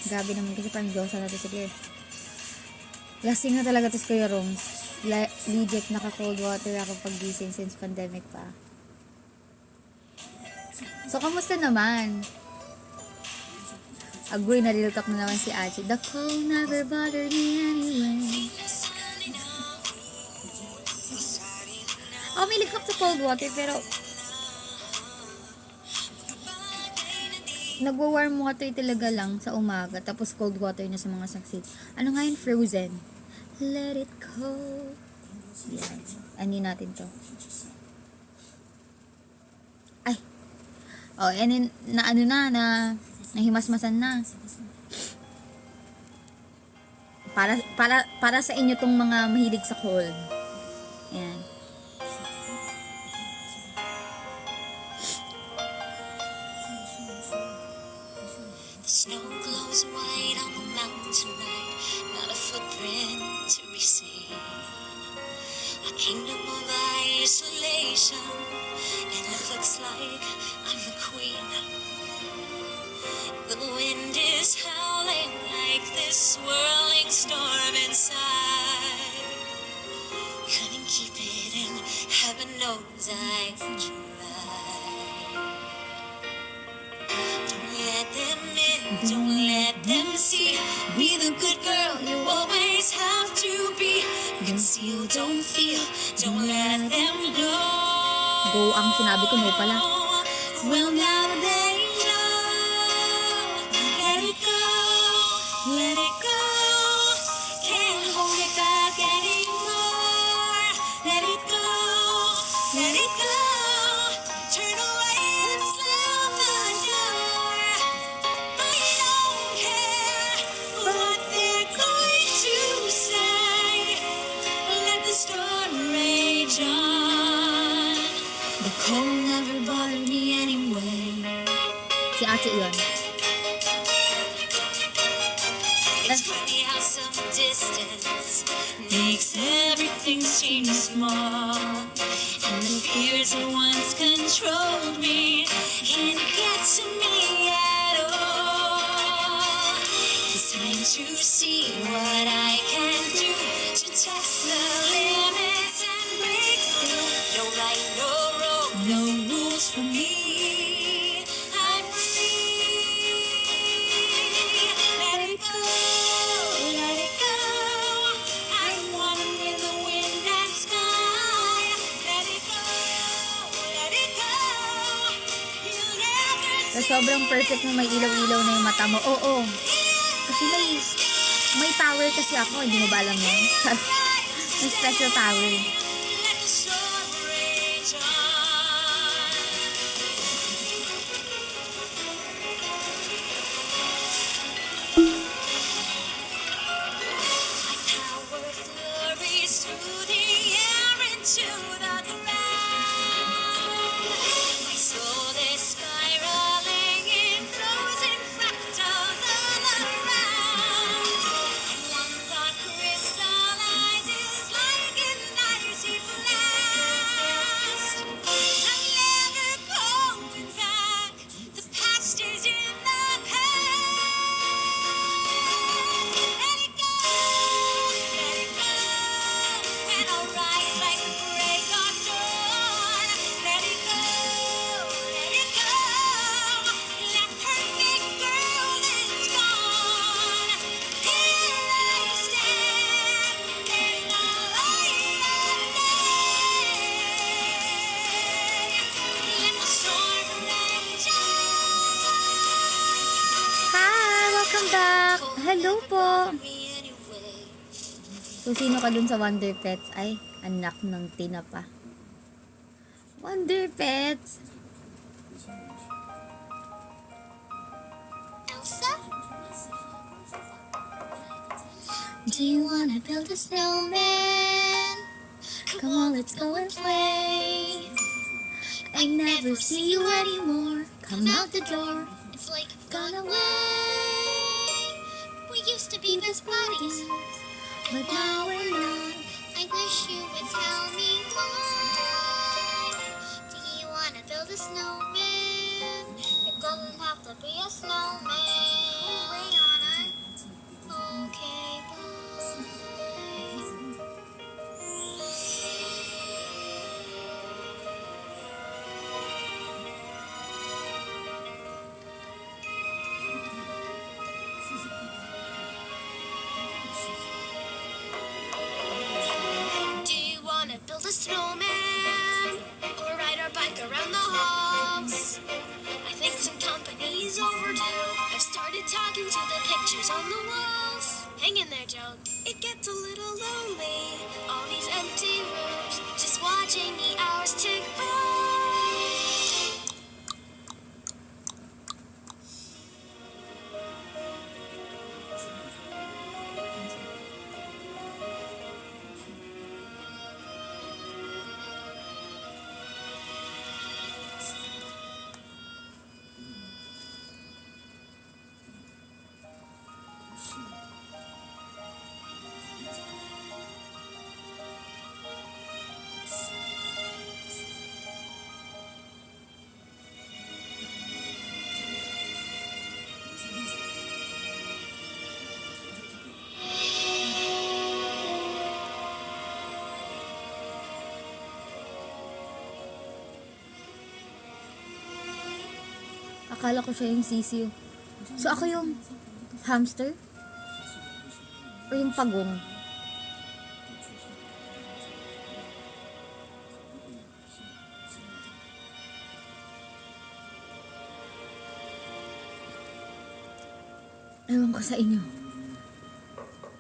Grabe naman kasi parang Diyosa na to si Claire. Lasing na talaga to si Kuya Roms. Legit naka-cold water ako pag-gising since pandemic pa. So, kamusta naman? Agree na real talk na naman si Achi. The cold never bothered me anyway. Oh, may likap sa cold water pero nagwa-warm water talaga lang sa umaga, tapos cold water na sa mga saksit. Ano nga yun? Frozen. Let it go. Yan. Ani natin to. Ay. Oh, and then, nahimasmasan na. Para sa inyo tong mga mahilig sa cold. Yan. Snow glows white on the mountain tonight, not a footprint to be seen. A kingdom of isolation, and it looks like I'm the queen. The wind is howling like this swirling storm inside. Couldn't keep it in, heaven knows I tried. Let them in, don't let them see. Be the good girl you always have to be. Conceal, don't feel, don't let them go. Go ang sinabi ko, no pala. Well, now they know. Let it go, let it go. Can't hold it back anymore. Let it go, let it go. Turn away and slam the door. I don't care what they're going to say. Let the storm rage on. The cold never bothered me anyway. Si Achi yun. It's funny how some distance makes everything seem small. And the fears that once controlled me can't get to me at all. It's time to see what I can do to test the limits and break through. No right, no wrong, no rules for me. I'm free. Let it go, let it go. I'm one with the wind and sky. Let it go, let it go. You never So, sobrang perfect mo, may ilaw-ilaw na yung mata mo. Oo. Kasi may power kasi ako, hindi mo ba alam yun? May special power. let the storm rage on. My power flurries through the air into the ground. My soul is spiraling in frozen fractals all around. One thought crystallizes like an icy blast. I'm never going back. The past is in the past. Let it go, let it go. And I'll rise like the break of dawn. Let it go, let it go. That perfect girl is gone. Here I stand in the light of day. Let the storm rage on. Hi! Welcome back! Hello po! Me anyway. So, sino ka dun sa Wonder Pets? Ay, anak ng tinapa. Wonder Pets! Elsa? Do you wanna build a snowman? Come on, let's go and play. I never see you anymore. Come out the door. It's like you've gone away. We used to be best buddies, But now we're not. I wish you would tell me why. Do you wanna build a snowman? It doesn't have to be a snowman. Wait on it. Okay, bye. Do you wanna build a snowman? Or ride our bike around the halls? I think some company's overdue. I've started talking to the pictures on the walls. Hang in there, Joan. It gets a little lonely. All these empty rooms. Just watching the hours tick by. Akala ko siya yung sisiyo. So, ako yung hamster? O yung pagong? Ewan ko sa inyo.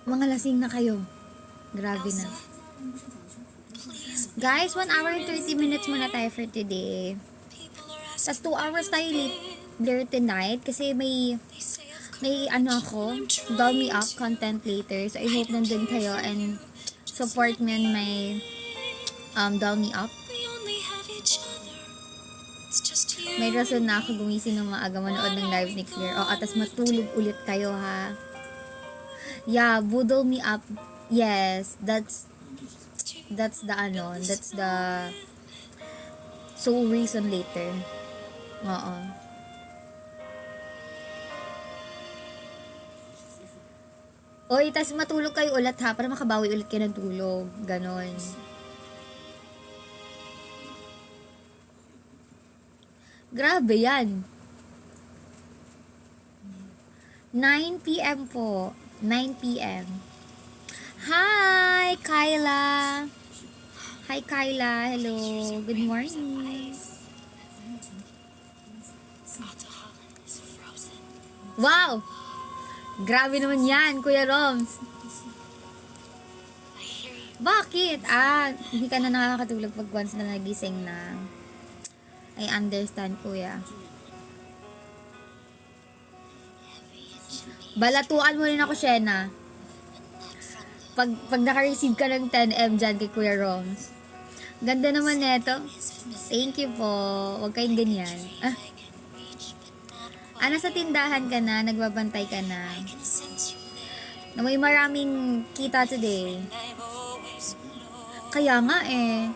Mga lasing na kayo. Grabe na. Guys, 1 hour and 30 minutes muna tayo for today. Tapos 2 hours tayo later tonight kasi may ano ako, doll me up content later. So I hope nandun kayo and support me on my doll me up. We only have each other. It's just you. May rason na ako gumising ng maaga manood ng live ni Claire. O, atas matulog ulit kayo ha. Yeah, doll me up. Yes, that's the ano, that's the sole reason later. Oo. Oy, tas matulog kayo ulit ha, para makabawi ulit kayo ng tulog. Ganon. Grabe yan. 9 p.m. po. 9 p.m. Hi, Kyla. Hi, Kyla. Hello. Good morning. Wow! Grabe naman yan, Kuya Roms. Bakit? Hindi ka na nakakatulog pag once na nagising na. I understand, Kuya. Balatuan mo rin ako, Shena. Pag naka-receive ka ng 10M dyan kay Kuya Roms. Ganda naman neto. Thank you po. Huwag kayong ganyan. Nasa tindahan ka na, nagbabantay ka na. Na may maraming kita today. Kaya nga eh.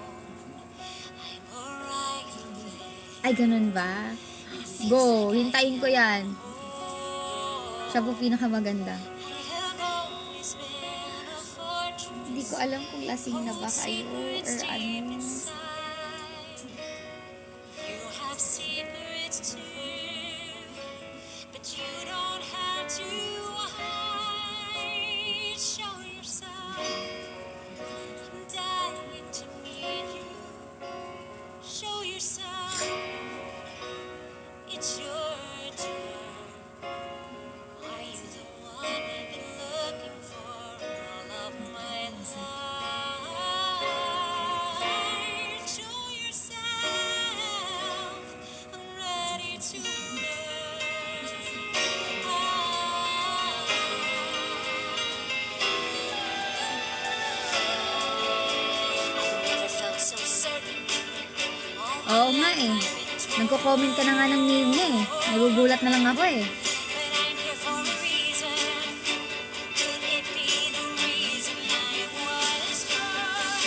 Ay, ganun ba? Go, hintayin ko yan. Siya po pinakamaganda. Hindi ko alam kung lasing na ba kayo or ano. It's your turn. Are you the one I've been looking for all of my life? Show yourself. I'm ready to learn. I've never felt so certain. Oo nga eh. Nagko-comment ka na nga ng name niya eh. Nagugulat na lang ako eh. But I'm here for a reason. Could it be the reason I was born?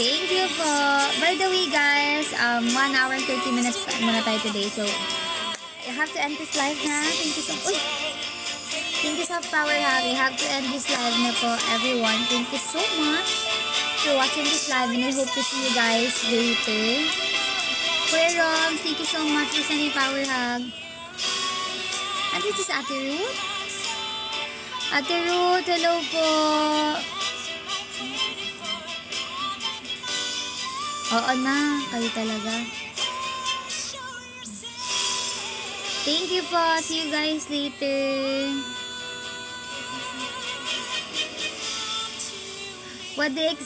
Thank you po. By the way guys, 1 hour and 30 minutes muna tayo today. So, I have to end this live na. Thank you so much. Thank you so Power Hack. I have to end this live na po everyone. Thank you so much for watching this live and I hope to see you guys later. Kuya Roms, thank you so much for sending Power Hug. And this is Ate Ruth. Ate Ruth, hello po. Oo na, kayo talaga. Thank you po. See you guys later. What the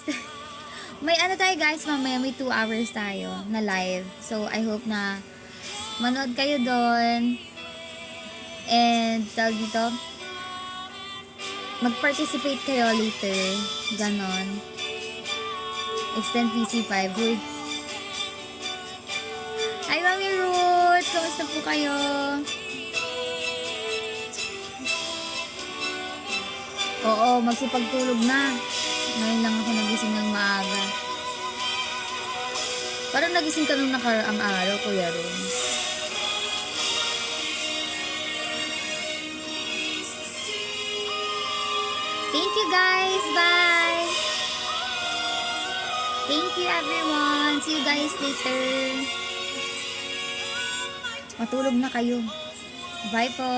may ano tayo guys, mamaya may 2 hours tayo na live. So, I hope na manood kayo doon. And, tawag dito, mag-participate kayo later. Ganon. Extend PC5. Uy. Hi, Mami Ruth! Kamusta po kayo? Oo, magsipagtulog na. Ngayon lang ako nagising ng maaga. Parang nagising ka nung nakaraang araw, Kuya Ron. Thank you guys! Bye! Thank you everyone! See you guys later! Matulog na kayo. Bye po!